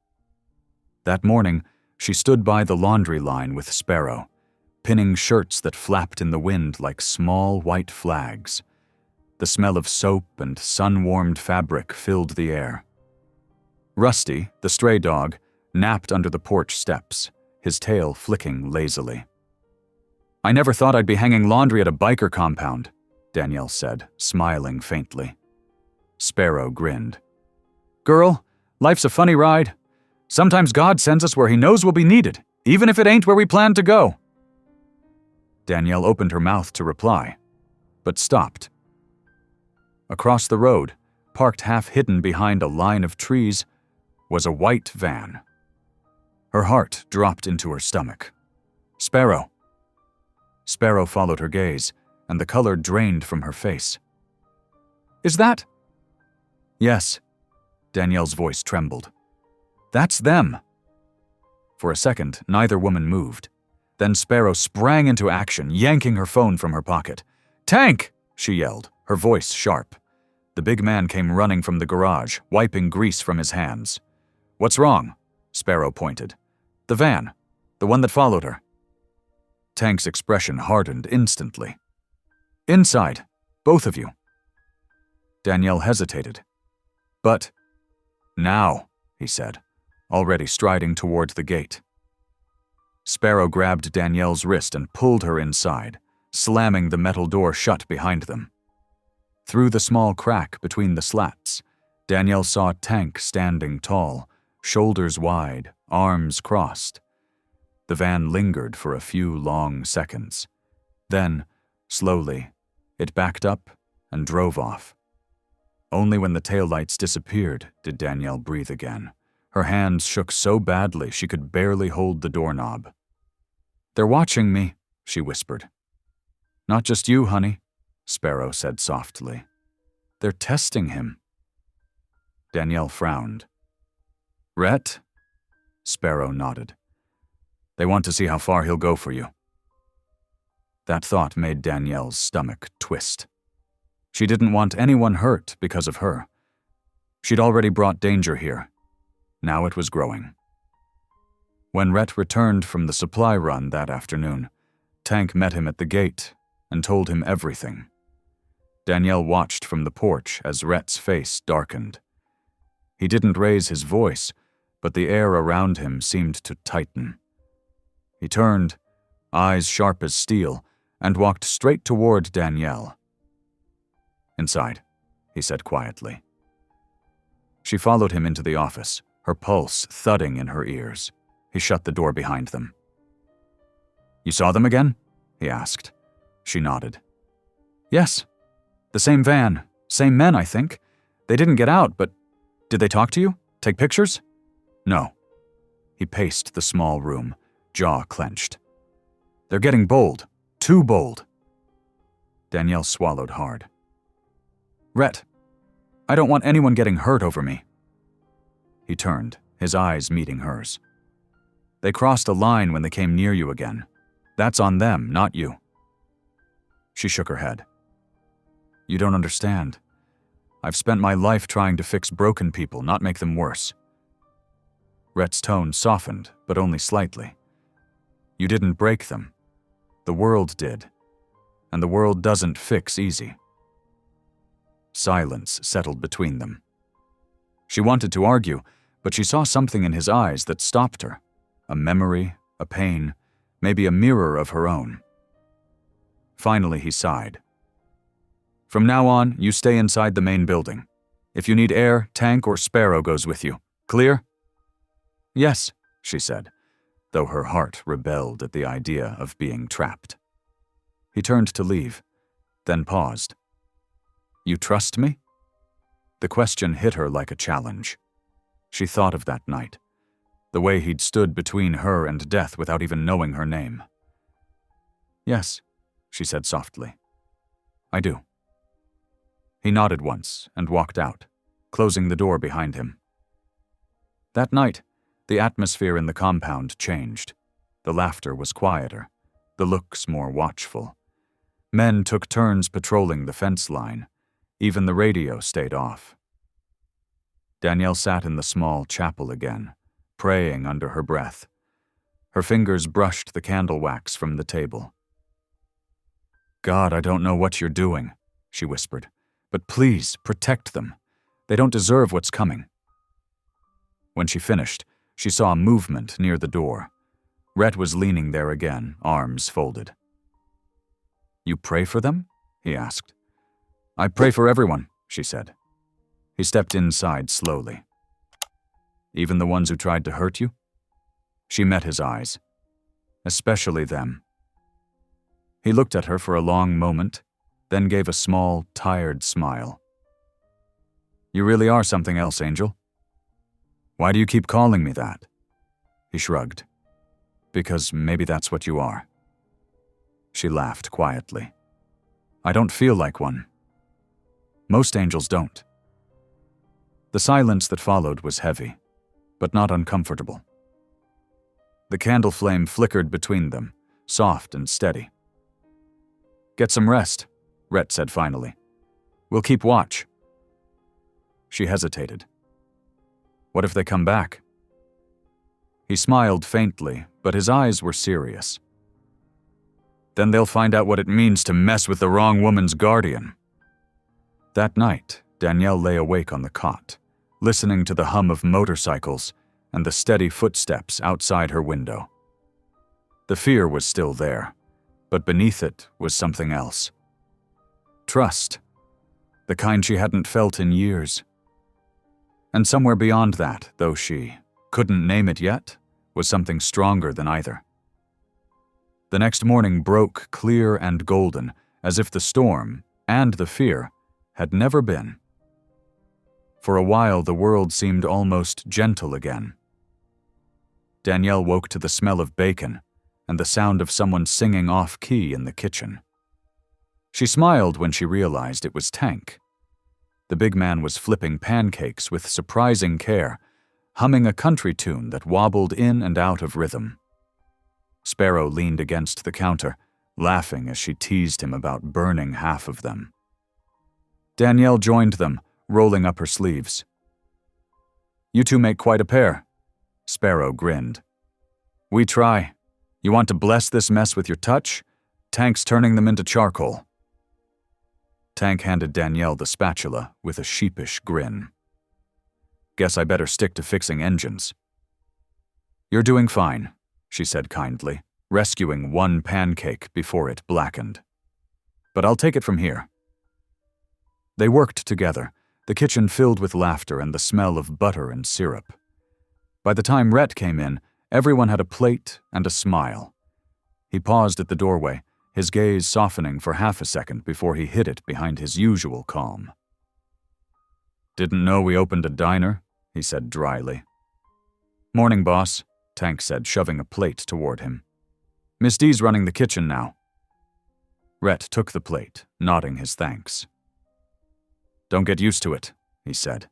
That morning, she stood by the laundry line with Sparrow, pinning shirts that flapped in the wind like small white flags. The smell of soap and sun-warmed fabric filled the air. Rusty, the stray dog, napped under the porch steps, his tail flicking lazily. "I never thought I'd be hanging laundry at a biker compound," Danielle said, smiling faintly. Sparrow grinned. "Girl, life's a funny ride. Sometimes God sends us where he knows we'll be needed, even if it ain't where we planned to go." Danielle opened her mouth to reply, but stopped. Across the road, parked half hidden behind a line of trees, was a white van. Her heart dropped into her stomach. "Sparrow." Sparrow followed her gaze, and the color drained from her face. "Is that—" "Yes." Danielle's voice trembled. "That's them." For a second, neither woman moved. Then Sparrow sprang into action, yanking her phone from her pocket. "Tank!" she yelled, her voice sharp. The big man came running from the garage, wiping grease from his hands. "What's wrong?" Sparrow pointed. "The van. The one that followed her." Tank's expression hardened instantly. "Inside. Both of you." Danielle hesitated. "But—" "Now," he said, already striding toward the gate. Sparrow grabbed Danielle's wrist and pulled her inside, slamming the metal door shut behind them. Through the small crack between the slats, Danielle saw Tank standing tall, shoulders wide, arms crossed. The van lingered for a few long seconds. Then, slowly, it backed up and drove off. Only when the taillights disappeared did Danielle breathe again. Her hands shook so badly she could barely hold the doorknob. "They're watching me," she whispered. "Not just you, honey," Sparrow said softly. "They're testing him." Danielle frowned. "Rhett?" Sparrow nodded. "They want to see how far he'll go for you." That thought made Danielle's stomach twist. She didn't want anyone hurt because of her. She'd already brought danger here. Now it was growing. When Rhett returned from the supply run that afternoon, Tank met him at the gate and told him everything. Danielle watched from the porch as Rhett's face darkened. He didn't raise his voice, but the air around him seemed to tighten. He turned, eyes sharp as steel, and walked straight toward Danielle. "Inside," he said quietly. She followed him into the office, her pulse thudding in her ears. He shut the door behind them. "You saw them again?" he asked. She nodded. "Yes. The same van, same men, I think. They didn't get out, but did they talk to you? Take pictures?" "No." He paced the small room, jaw clenched. "They're getting bold. Too bold." Danielle swallowed hard. "Rhett, I don't want anyone getting hurt over me." He turned, his eyes meeting hers. "They crossed a line when they came near you again. That's on them, not you." She shook her head. "You don't understand. I've spent my life trying to fix broken people, not make them worse." Rhett's tone softened, but only slightly. "You didn't break them. The world did. And the world doesn't fix easy." Silence settled between them. She wanted to argue, but she saw something in his eyes that stopped her. A memory, a pain, maybe a mirror of her own. Finally he sighed. From now on, you stay inside the main building. If you need air, Tank or Sparrow goes with you. Clear?" "Yes," she said, though her heart rebelled at the idea of being trapped. He turned to leave, then paused. "You trust me?" The question hit her like a challenge. She thought of that night, the way he'd stood between her and death without even knowing her name. "Yes," she said softly. "I do." He nodded once and walked out, closing the door behind him. That night, the atmosphere in the compound changed. The laughter was quieter, the looks more watchful. Men took turns patrolling the fence line. Even the radio stayed off. Danielle sat in the small chapel again, praying under her breath. Her fingers brushed the candle wax from the table. "God, I don't know what you're doing," she whispered, "but please protect them. They don't deserve what's coming." When she finished, she saw movement near the door. Rhett was leaning there again, arms folded. "You pray for them?" he asked. "I pray for everyone," she said. He stepped inside slowly. "Even the ones who tried to hurt you?" She met his eyes. "Especially them." He looked at her for a long moment, then gave a small, tired smile. "You really are something else, Angel. Why do you keep calling me that?" He shrugged. "Because maybe that's what you are." She laughed quietly. "I don't feel like one. Most angels don't." The silence that followed was heavy, but not uncomfortable. The candle flame flickered between them, soft and steady. "Get some rest," Rhett said finally. "We'll keep watch." She hesitated. "What if they come back?" He smiled faintly, but his eyes were serious. "Then they'll find out what it means to mess with the wrong woman's guardian." That night, Danielle lay awake on the cot, listening to the hum of motorcycles and the steady footsteps outside her window. The fear was still there, but beneath it was something else. Trust, the kind she hadn't felt in years. And somewhere beyond that, though she couldn't name it yet, was something stronger than either. The next morning broke clear and golden, as if the storm, and the fear, had never been. For a while, the world seemed almost gentle again. Danielle woke to the smell of bacon and the sound of someone singing off-key in the kitchen. She smiled when she realized it was Tank. The big man was flipping pancakes with surprising care, humming a country tune that wobbled in and out of rhythm. Sparrow leaned against the counter, laughing as she teased him about burning half of them. Danielle joined them, rolling up her sleeves. "You two make quite a pair." Sparrow grinned. "We try. You want to bless this mess with your touch? Tank's turning them into charcoal." Tank handed Danielle the spatula with a sheepish grin. "Guess I better stick to fixing engines." "You're doing fine," she said kindly, rescuing one pancake before it blackened. "But I'll take it from here." They worked together, the kitchen filled with laughter and the smell of butter and syrup. By the time Rhett came in, everyone had a plate and a smile. He paused at the doorway, his gaze softening for half a second before he hid it behind his usual calm. "Didn't know we opened a diner," he said dryly. "Morning, boss," Tank said, shoving a plate toward him. "Miss D's running the kitchen now." Rhett took the plate, nodding his thanks. "Don't get used to it," he said.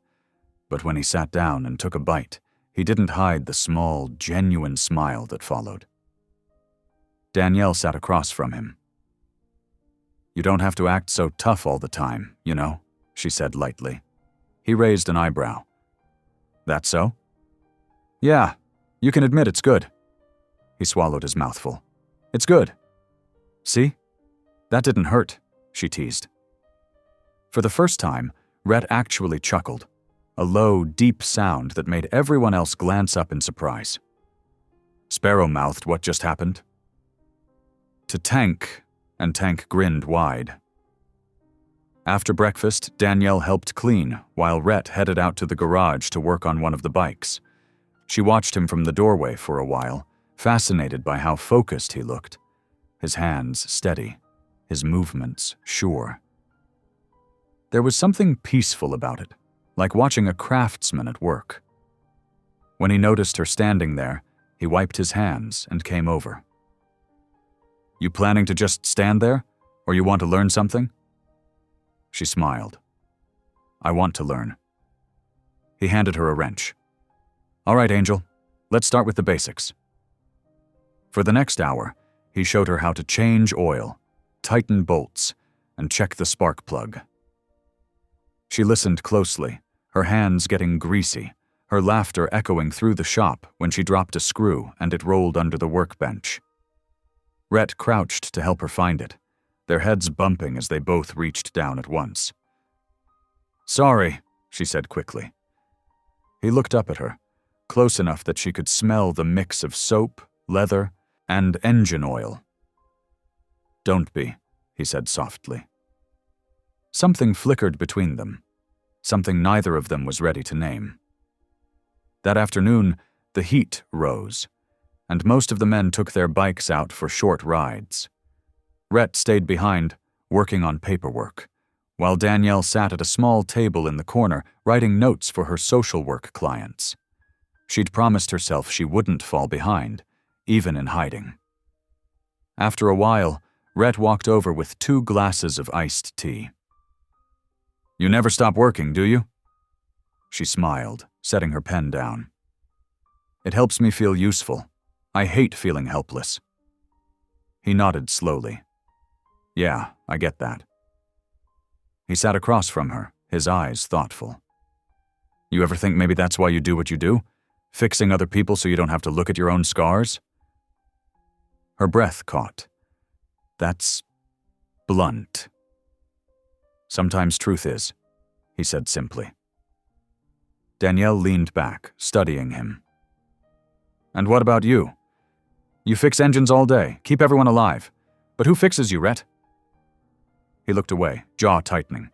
But when he sat down and took a bite, he didn't hide the small, genuine smile that followed. Danielle sat across from him. "You don't have to act so tough all the time, you know," she said lightly. He raised an eyebrow. "That so?" "Yeah, you can admit it's good." He swallowed his mouthful. "It's good. See? That didn't hurt," she teased. For the first time, Rhett actually chuckled, a low, deep sound that made everyone else glance up in surprise. Sparrow mouthed what just happened to Tank, and Tank grinned wide. After breakfast, Danielle helped clean, while Rhett headed out to the garage to work on one of the bikes. She watched him from the doorway for a while, fascinated by how focused he looked. His hands steady, his movements sure. There was something peaceful about it, like watching a craftsman at work. When he noticed her standing there, he wiped his hands and came over. "You planning to just stand there, or you want to learn something?" She smiled. "I want to learn." He handed her a wrench. "All right, Angel, let's start with the basics." For the next hour, he showed her how to change oil, tighten bolts, and check the spark plug. She listened closely, her hands getting greasy, her laughter echoing through the shop when she dropped a screw and it rolled under the workbench. Rhett crouched to help her find it, their heads bumping as they both reached down at once. "Sorry," she said quickly. He looked up at her, close enough that she could smell the mix of soap, leather, and engine oil. "Don't be," he said softly. Something flickered between them, something neither of them was ready to name. That afternoon, the heat rose, and most of the men took their bikes out for short rides. Rhett stayed behind, working on paperwork, while Danielle sat at a small table in the corner, writing notes for her social work clients. She'd promised herself she wouldn't fall behind, even in hiding. After a while, Rhett walked over with 2 glasses of iced tea. "You never stop working, do you?" She smiled, setting her pen down. "It helps me feel useful. I hate feeling helpless." He nodded slowly. "Yeah, I get that." He sat across from her, his eyes thoughtful. "You ever think maybe that's why you do what you do? Fixing other people so you don't have to look at your own scars?" Her breath caught. "That's blunt." "Sometimes truth is," he said simply. Danielle leaned back, studying him. "And what about you? You fix engines all day, keep everyone alive. But who fixes you, Rhett?" He looked away, jaw tightening.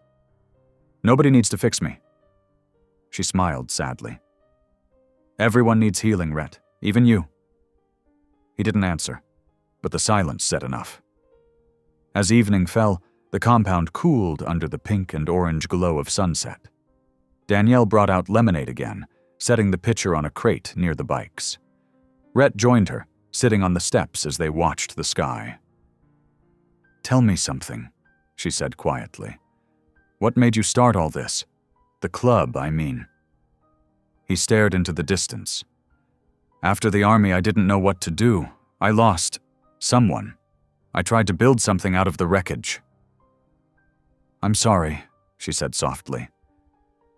"Nobody needs to fix me." She smiled sadly. "Everyone needs healing, Rhett, even you." He didn't answer, but the silence said enough. As evening fell, the compound cooled under the pink and orange glow of sunset. Danielle brought out lemonade again, setting the pitcher on a crate near the bikes. Rhett joined her, sitting on the steps as they watched the sky. "Tell me something," she said quietly. "What made you start all this? The club, I mean." He stared into the distance. "After the army, I didn't know what to do. I lost someone. I tried to build something out of the wreckage." "I'm sorry," she said softly.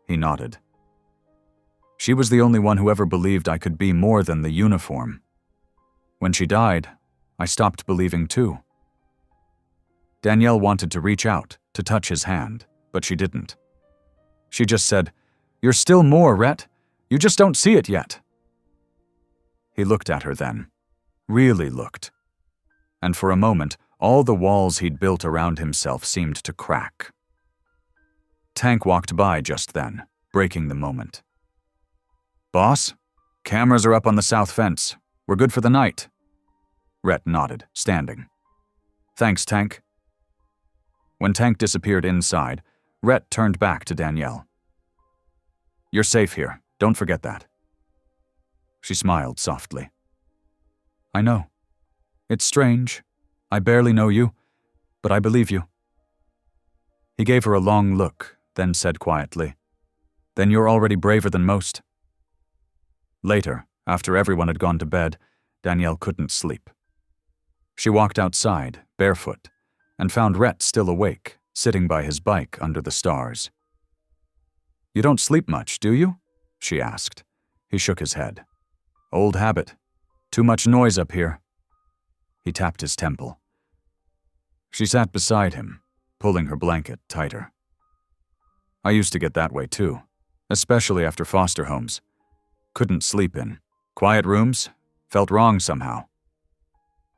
He nodded. "She was the only one who ever believed I could be more than the uniform. When she died, I stopped believing too." Danielle wanted to reach out, to touch his hand, but she didn't. She just said, "You're still more, Rhett. You just don't see it yet." He looked at her then, really looked. And for a moment, all the walls he'd built around himself seemed to crack. Tank walked by just then, breaking the moment. "Boss, cameras are up on the south fence. We're good for the night." Rhett nodded, standing. "Thanks, Tank." When Tank disappeared inside, Rhett turned back to Danielle. "You're safe here. Don't forget that." She smiled softly. "I know. It's strange. I barely know you, but I believe you." He gave her a long look, then said quietly, "Then you're already braver than most." Later, after everyone had gone to bed, Danielle couldn't sleep. She walked outside, barefoot, and found Rhett still awake, sitting by his bike under the stars. "You don't sleep much, do you?" she asked. He shook his head. "Old habit. Too much noise up here." He tapped his temple. She sat beside him, pulling her blanket tighter. "I used to get that way too, especially after foster homes. Couldn't sleep in. Quiet rooms, felt wrong somehow."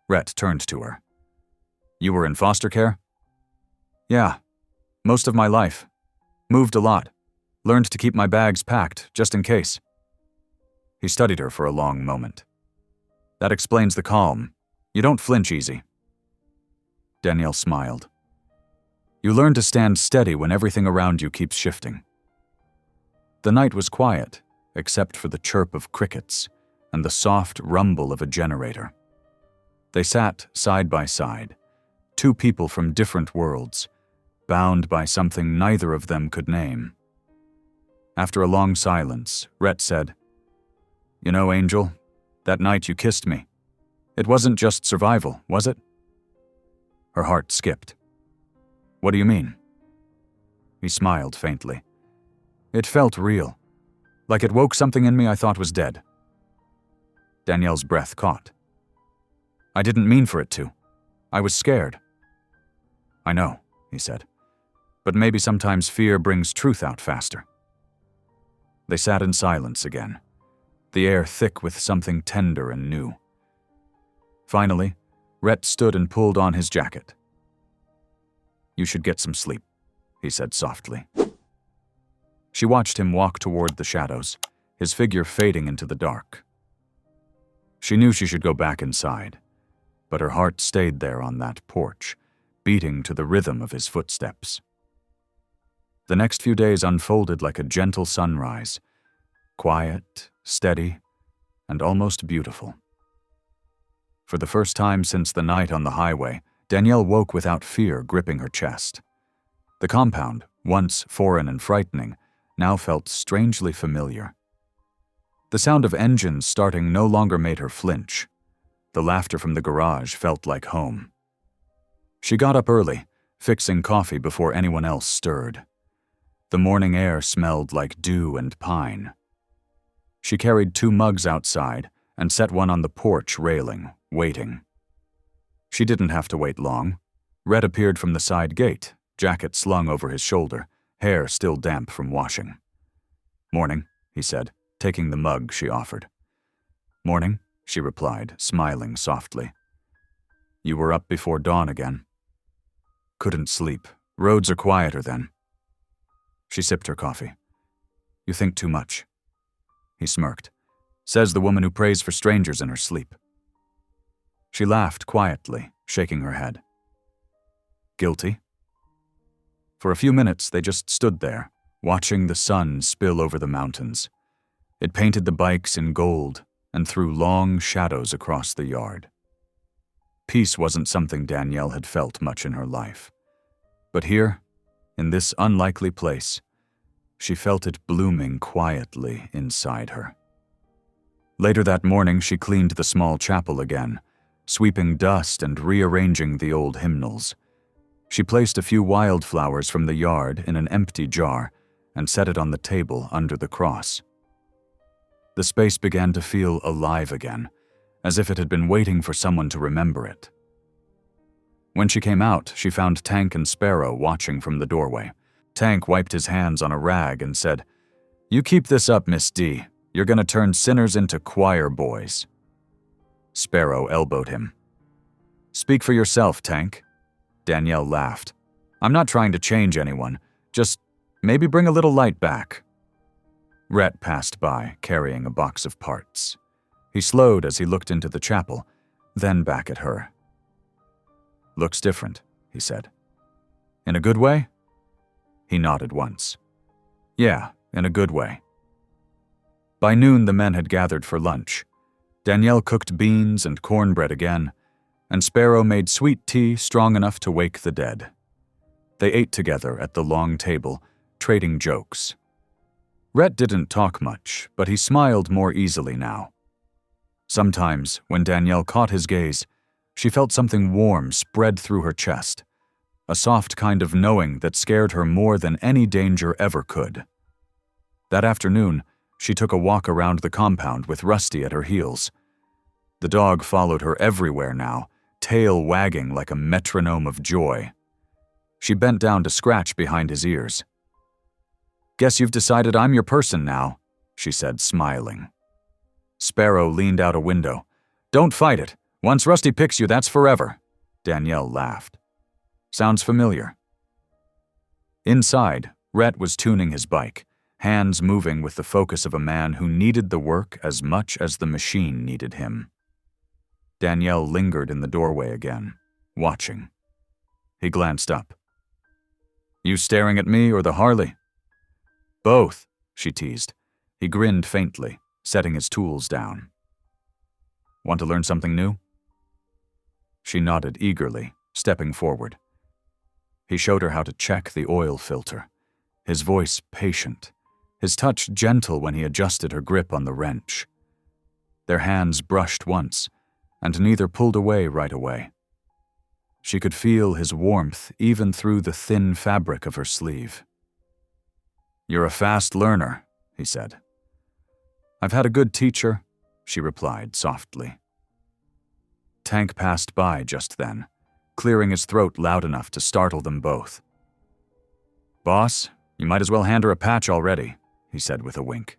Rhett turned to her. "You were in foster care?" "Yeah. Most of my life. Moved a lot. Learned to keep my bags packed, just in case. He studied her for a long moment. That explains the calm. You don't flinch easy. Danielle smiled. You learn to stand steady when everything around you keeps shifting. The night was quiet, except for the chirp of crickets and the soft rumble of a generator. They sat side by side, two people from different worlds, bound by something neither of them could name. After a long silence, Rhett said, "You know, Angel, that night you kissed me. It wasn't just survival, was it?" Her heart skipped. "What do you mean?" He smiled faintly. "It felt real, like it woke something in me I thought was dead." Danielle's breath caught. "I didn't mean for it to. I was scared." "I know," he said, "but maybe sometimes fear brings truth out faster." They sat in silence again, the air thick with something tender and new. Finally, Rhett stood and pulled on his jacket. "You should get some sleep," he said softly. She watched him walk toward the shadows, his figure fading into the dark. She knew she should go back inside, but her heart stayed there on that porch, beating to the rhythm of his footsteps. The next few days unfolded like a gentle sunrise, quiet, steady, and almost beautiful. For the first time since the night on the highway, Danielle woke without fear gripping her chest. The compound, once foreign and frightening, now felt strangely familiar. The sound of engines starting no longer made her flinch. The laughter from the garage felt like home. She got up early, fixing coffee before anyone else stirred. The morning air smelled like dew and pine. She carried 2 mugs outside and set one on the porch railing, waiting. She didn't have to wait long. Rhett appeared from the side gate, jacket slung over his shoulder, hair still damp from washing. "Morning," he said, taking the mug she offered. "Morning," she replied, smiling softly. "You were up before dawn again." "Couldn't sleep. Roads are quieter then." She sipped her coffee. "You think too much." He smirked. "Says the woman who prays for strangers in her sleep." She laughed quietly, shaking her head. "Guilty?" For a few minutes they just stood there, watching the sun spill over the mountains. It painted the bikes in gold and threw long shadows across the yard. Peace wasn't something Danielle had felt much in her life. But here, in this unlikely place, she felt it blooming quietly inside her. Later that morning, she cleaned the small chapel again, sweeping dust and rearranging the old hymnals. She placed a few wildflowers from the yard in an empty jar and set it on the table under the cross. The space began to feel alive again, as if it had been waiting for someone to remember it. When she came out, she found Tank and Sparrow watching from the doorway. Tank wiped his hands on a rag and said, "You keep this up, Miss D. You're gonna turn sinners into choir boys." Sparrow elbowed him. "Speak for yourself, Tank." Danielle laughed. "I'm not trying to change anyone. Just maybe bring a little light back." Rhett passed by, carrying a box of parts. He slowed as he looked into the chapel, then back at her. "Looks different," he said. "In a good way?" He nodded once. "Yeah, in a good way." By noon, the men had gathered for lunch. Danielle cooked beans and cornbread again, and Sparrow made sweet tea strong enough to wake the dead. They ate together at the long table, trading jokes. Rhett didn't talk much, but he smiled more easily now. Sometimes, when Danielle caught his gaze, she felt something warm spread through her chest, a soft kind of knowing that scared her more than any danger ever could. That afternoon, she took a walk around the compound with Rusty at her heels. The dog followed her everywhere now, tail wagging like a metronome of joy. She bent down to scratch behind his ears. "Guess you've decided I'm your person now," she said, smiling. Sparrow leaned out a window. "Don't fight it. Once Rusty picks you, that's forever." Danielle laughed. "Sounds familiar." Inside, Rhett was tuning his bike, hands moving with the focus of a man who needed the work as much as the machine needed him. Danielle lingered in the doorway again, watching. He glanced up. "You staring at me or the Harley?" "Both," she teased. He grinned faintly, setting his tools down. "Want to learn something new?" She nodded eagerly, stepping forward. He showed her how to check the oil filter, his voice patient, his touch gentle when he adjusted her grip on the wrench. Their hands brushed once, and neither pulled away right away. She could feel his warmth even through the thin fabric of her sleeve. "You're a fast learner," he said. "I've had a good teacher," she replied softly. Tank passed by just then, clearing his throat loud enough to startle them both. "Boss, you might as well hand her a patch already," he said with a wink.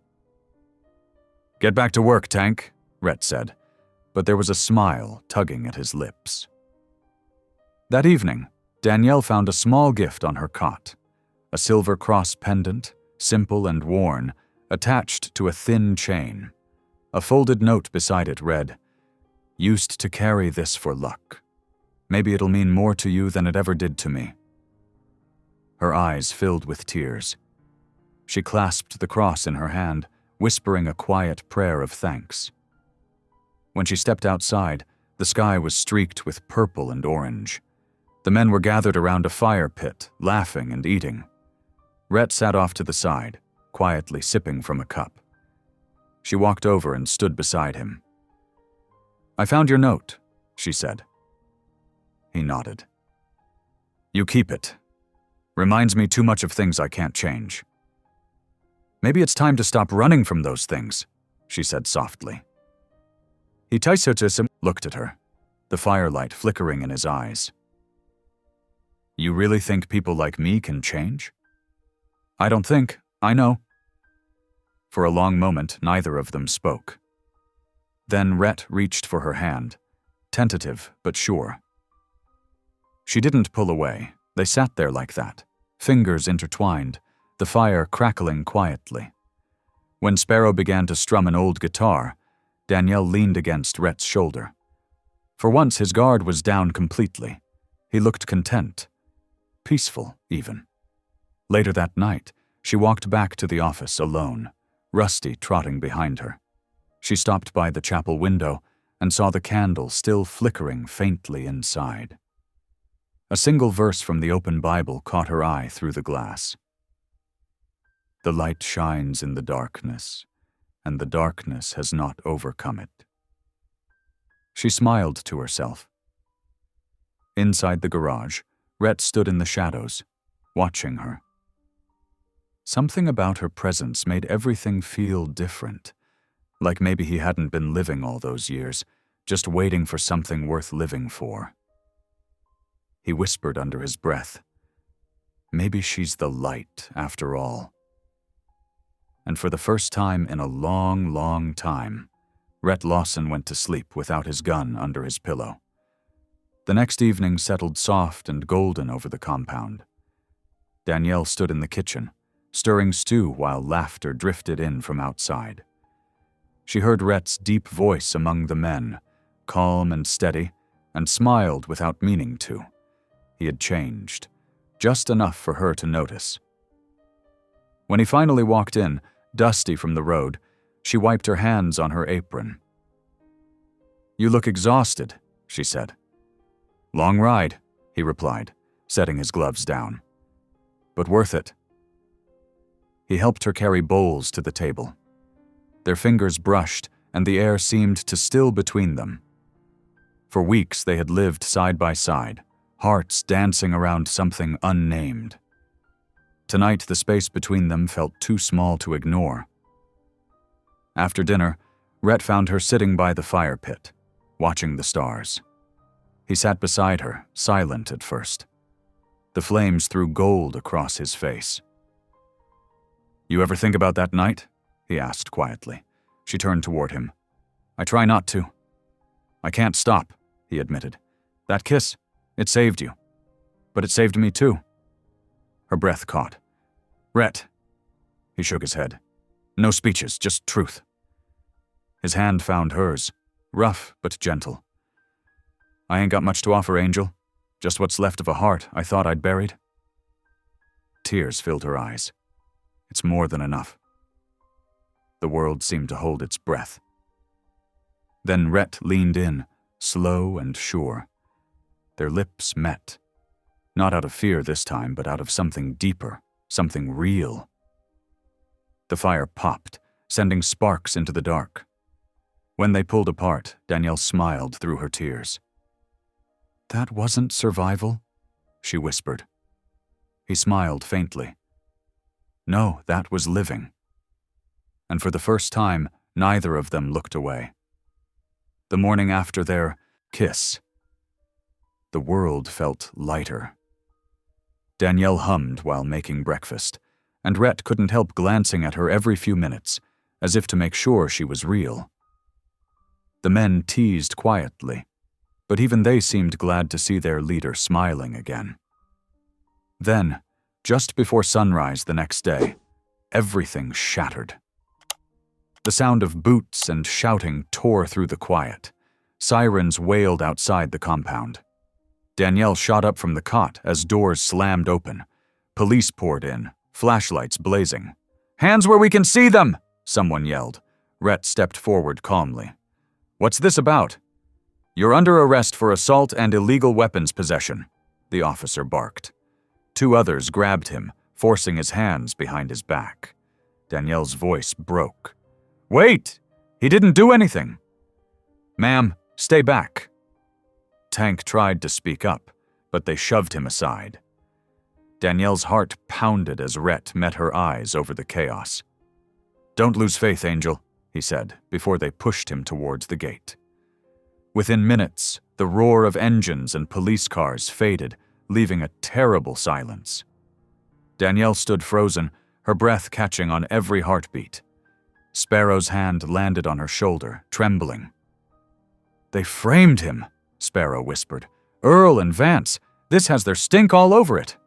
"Get back to work, Tank," Rhett said, but there was a smile tugging at his lips. That evening, Danielle found a small gift on her cot, a silver cross pendant, simple and worn, attached to a thin chain. A folded note beside it read, "Used to carry this for luck. Maybe it'll mean more to you than it ever did to me." Her eyes filled with tears. She clasped the cross in her hand, whispering a quiet prayer of thanks. When she stepped outside, the sky was streaked with purple and orange. The men were gathered around a fire pit, laughing and eating. Rhett sat off to the side, quietly sipping from a cup. She walked over and stood beside him. "I found your note," she said. He nodded. "You keep it. Reminds me too much of things I can't change." "Maybe it's time to stop running from those things," she said softly. He looked at her, the firelight flickering in his eyes. "You really think people like me can change?" "I don't think. I know." For a long moment, neither of them spoke. Then Rhett reached for her hand, tentative but sure. She didn't pull away. They sat there like that, fingers intertwined, the fire crackling quietly. When Sparrow began to strum an old guitar, Danielle leaned against Rhett's shoulder. For once his guard was down completely. He looked content, peaceful even. Later that night, she walked back to the office alone, Rusty trotting behind her. She stopped by the chapel window and saw the candle still flickering faintly inside. A single verse from the open Bible caught her eye through the glass. "The light shines in the darkness, and the darkness has not overcome it." She smiled to herself. Inside the garage, Rhett stood in the shadows, watching her. Something about her presence made everything feel different, like maybe he hadn't been living all those years, just waiting for something worth living for. He whispered under his breath, "Maybe she's the light after all." And for the first time in a long, long time, Rhett Lawson went to sleep without his gun under his pillow. The next evening settled soft and golden over the compound. Danielle stood in the kitchen, stirring stew while laughter drifted in from outside. She heard Rhett's deep voice among the men, calm and steady, and smiled without meaning to. He had changed, just enough for her to notice. When he finally walked in, dusty from the road, she wiped her hands on her apron. "You look exhausted," she said. "Long ride," he replied, setting his gloves down. "But worth it." He helped her carry bowls to the table. Their fingers brushed, and the air seemed to still between them. For weeks they had lived side by side, hearts dancing around something unnamed. Tonight the space between them felt too small to ignore. After dinner, Rhett found her sitting by the fire pit, watching the stars. He sat beside her, silent at first. The flames threw gold across his face. "You ever think about that night?" he asked quietly. She turned toward him. "I try not to." "I can't stop," he admitted. "That kiss, it saved you. But it saved me too." Her breath caught. "Rhett." He shook his head. "No speeches, just truth." His hand found hers, rough but gentle. "I ain't got much to offer, Angel. Just what's left of a heart I thought I'd buried." Tears filled her eyes. "It's more than enough." The world seemed to hold its breath. Then Rhett leaned in, slow and sure. Their lips met. Not out of fear this time, but out of something deeper, something real. The fire popped, sending sparks into the dark. When they pulled apart, Danielle smiled through her tears. "That wasn't survival," she whispered. He smiled faintly. "No, that was living." And for the first time, neither of them looked away. The morning after their kiss, the world felt lighter. Danielle hummed while making breakfast, and Rhett couldn't help glancing at her every few minutes, as if to make sure she was real. The men teased quietly, but even they seemed glad to see their leader smiling again. Then, just before sunrise the next day, everything shattered. The sound of boots and shouting tore through the quiet. Sirens wailed outside the compound. Danielle shot up from the cot as doors slammed open. Police poured in, flashlights blazing. "Hands where we can see them!" someone yelled. Rhett stepped forward calmly. "What's this about?" "You're under arrest for assault and illegal weapons possession," the officer barked. Two others grabbed him, forcing his hands behind his back. Danielle's voice broke. "Wait! He didn't do anything!" "Ma'am, stay back." Tank tried to speak up, but they shoved him aside. Danielle's heart pounded as Rhett met her eyes over the chaos. "Don't lose faith, Angel," he said, before they pushed him towards the gate. Within minutes, the roar of engines and police cars faded, leaving a terrible silence. Danielle stood frozen, her breath catching on every heartbeat. Sparrow's hand landed on her shoulder, trembling. "They framed him," Sparrow whispered. "Earl and Vance, this has their stink all over it."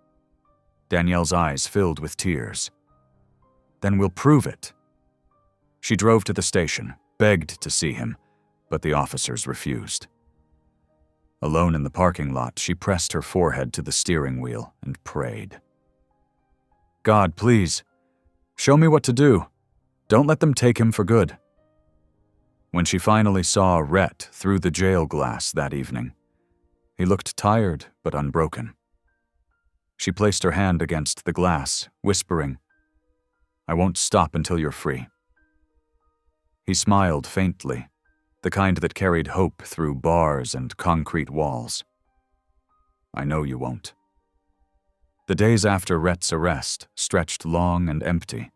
Danielle's eyes filled with tears. "Then we'll prove it." She drove to the station, begged to see him, but the officers refused. Alone in the parking lot, she pressed her forehead to the steering wheel and prayed. "God, please, show me what to do. Don't let them take him for good." When she finally saw Rhett through the jail glass that evening, he looked tired but unbroken. She placed her hand against the glass, whispering, "I won't stop until you're free." He smiled faintly, the kind that carried hope through bars and concrete walls. "I know you won't." The days after Rhett's arrest stretched long and empty.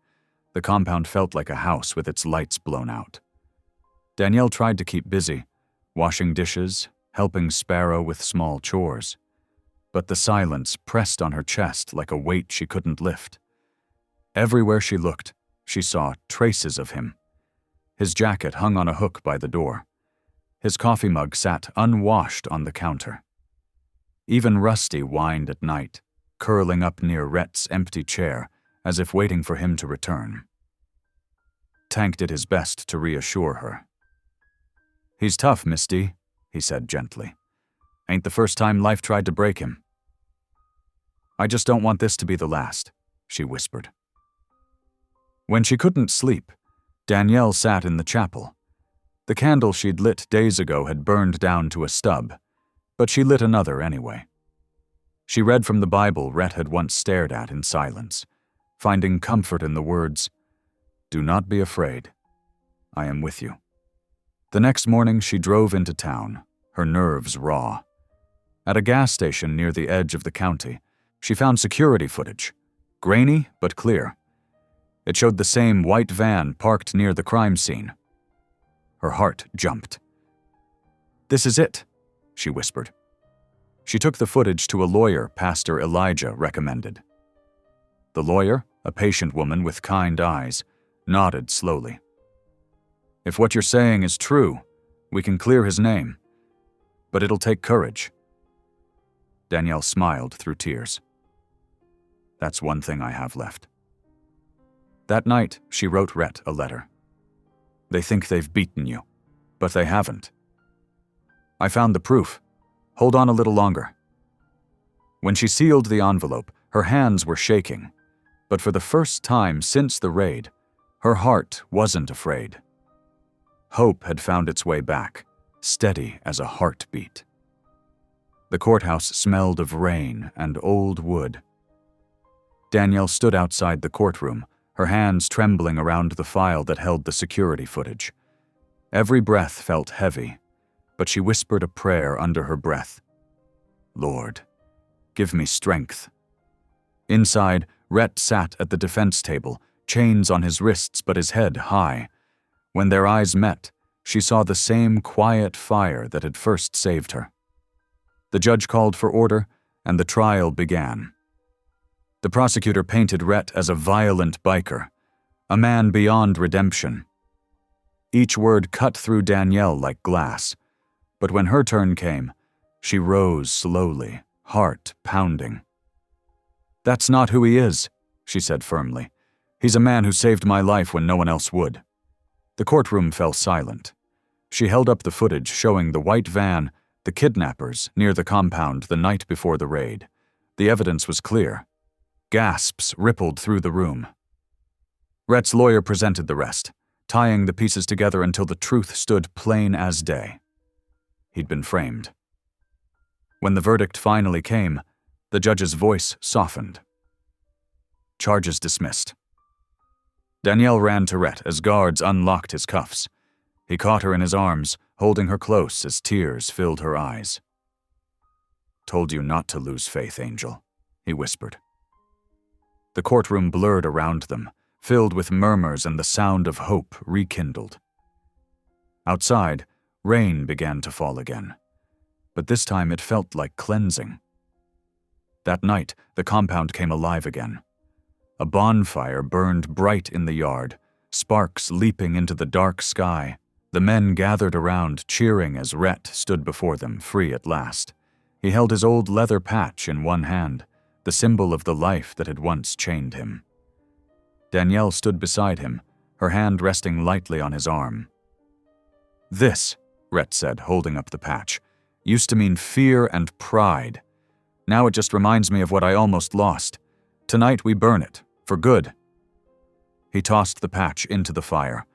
The compound felt like a house with its lights blown out. Danielle tried to keep busy, washing dishes, helping Sparrow with small chores. But the silence pressed on her chest like a weight she couldn't lift. Everywhere she looked, she saw traces of him. His jacket hung on a hook by the door. His coffee mug sat unwashed on the counter. Even Rusty whined at night, curling up near Rhett's empty chair, as if waiting for him to return. Tank did his best to reassure her. "He's tough, Misty," he said gently. "Ain't the first time life tried to break him." "I just don't want this to be the last," she whispered. When she couldn't sleep, Danielle sat in the chapel. The candle she'd lit days ago had burned down to a stub, but she lit another anyway. She read from the Bible Rhett had once stared at in silence, finding comfort in the words, "Do not be afraid. I am with you." The next morning she drove into town, her nerves raw. At a gas station near the edge of the county, she found security footage, grainy but clear. It showed the same white van parked near the crime scene. Her heart jumped. "This is it," she whispered. She took the footage to a lawyer Pastor Elijah recommended. The lawyer, a patient woman with kind eyes, nodded slowly. "If what you're saying is true, we can clear his name. But it'll take courage." Danielle smiled through tears. That's one thing I have left. That night, she wrote Rhett a letter. They think they've beaten you, but they haven't. I found the proof. Hold on a little longer. When she sealed the envelope, her hands were shaking, but for the first time since the raid, her heart wasn't afraid. Hope had found its way back, steady as a heartbeat. The courthouse smelled of rain and old wood. Danielle stood outside the courtroom, her hands trembling around the file that held the security footage. Every breath felt heavy, but she whispered a prayer under her breath. Lord, give me strength. Inside, Rhett sat at the defense table, chains on his wrists but his head high. When their eyes met, she saw the same quiet fire that had first saved her. The judge called for order, and the trial began. The prosecutor painted Rhett as a violent biker, a man beyond redemption. Each word cut through Danielle like glass, but when her turn came, she rose slowly, heart pounding. That's not who he is, she said firmly. He's a man who saved my life when no one else would. The courtroom fell silent. She held up the footage showing the white van, the kidnappers, near the compound the night before the raid. The evidence was clear. Gasps rippled through the room. Rhett's lawyer presented the rest, tying the pieces together until the truth stood plain as day. He'd been framed. When the verdict finally came, the judge's voice softened. Charges dismissed. Danielle ran to Rhett as guards unlocked his cuffs. He caught her in his arms, holding her close as tears filled her eyes. Told you not to lose faith, Angel, he whispered. The courtroom blurred around them, filled with murmurs and the sound of hope rekindled. Outside, rain began to fall again, but this time it felt like cleansing. That night, the compound came alive again. A bonfire burned bright in the yard, sparks leaping into the dark sky. The men gathered around, cheering as Rhett stood before them, free at last. He held his old leather patch in one hand, the symbol of the life that had once chained him. Danielle stood beside him, her hand resting lightly on his arm. This, Rhett said, holding up the patch, used to mean fear and pride. Now it just reminds me of what I almost lost. Tonight we burn it, for good. He tossed the patch into the fire.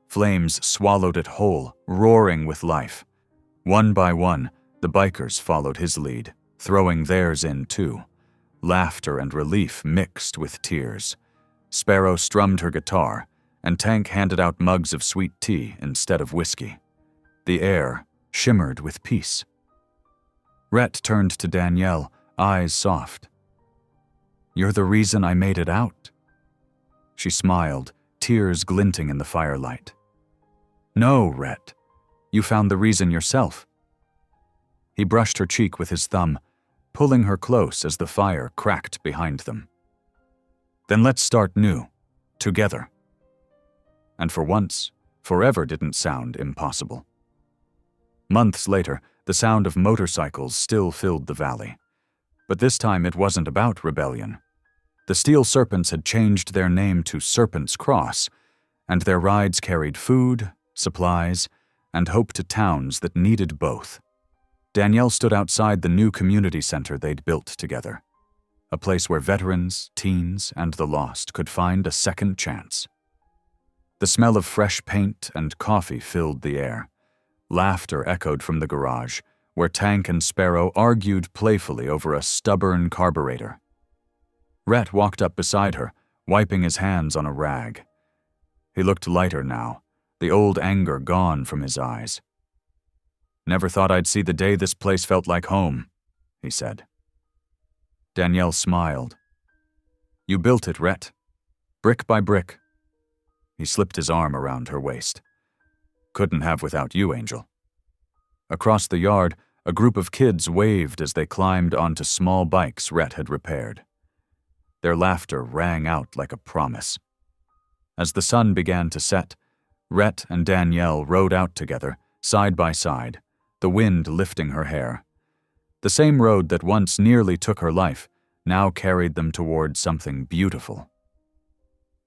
Flames swallowed it whole, roaring with life. One by one, the bikers followed his lead, throwing theirs in too. Laughter and relief mixed with tears. Sparrow strummed her guitar, and Tank handed out mugs of sweet tea instead of whiskey. The air shimmered with peace. Rhett turned to Danielle, eyes soft. You're the reason I made it out. She smiled, tears glinting in the firelight. No, Rhett. You found the reason yourself. He brushed her cheek with his thumb, pulling her close as the fire cracked behind them. Then let's start new, together. And for once, forever didn't sound impossible. Months later, the sound of motorcycles still filled the valley. But this time it wasn't about rebellion. The Steel Serpents had changed their name to Serpent's Cross, and their rides carried food, supplies, and hope to towns that needed both. Danielle stood outside the new community center they'd built together, a place where veterans, teens, and the lost could find a second chance. The smell of fresh paint and coffee filled the air. Laughter echoed from the garage, where Tank and Sparrow argued playfully over a stubborn carburetor. Rhett walked up beside her, wiping his hands on a rag. He looked lighter now, the old anger gone from his eyes. Never thought I'd see the day this place felt like home, he said. Danielle smiled. You built it, Rhett. Brick by brick. He slipped his arm around her waist. Couldn't have without you, Angel. Across the yard, a group of kids waved as they climbed onto small bikes Rhett had repaired. Their laughter rang out like a promise. As the sun began to set, Rhett and Danielle rode out together, side by side, the wind lifting her hair. The same road that once nearly took her life now carried them toward something beautiful.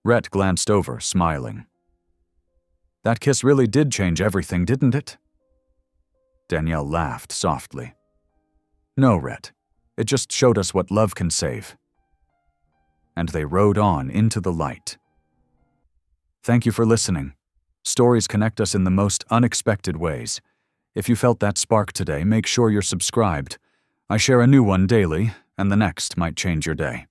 Rhett glanced over, smiling. That kiss really did change everything, didn't it? Danielle laughed softly. No, Rhett. It just showed us what love can save. And they rode on into the light. Thank you for listening. Stories connect us in the most unexpected ways. If you felt that spark today, make sure you're subscribed. I share a new one daily, and the next might change your day.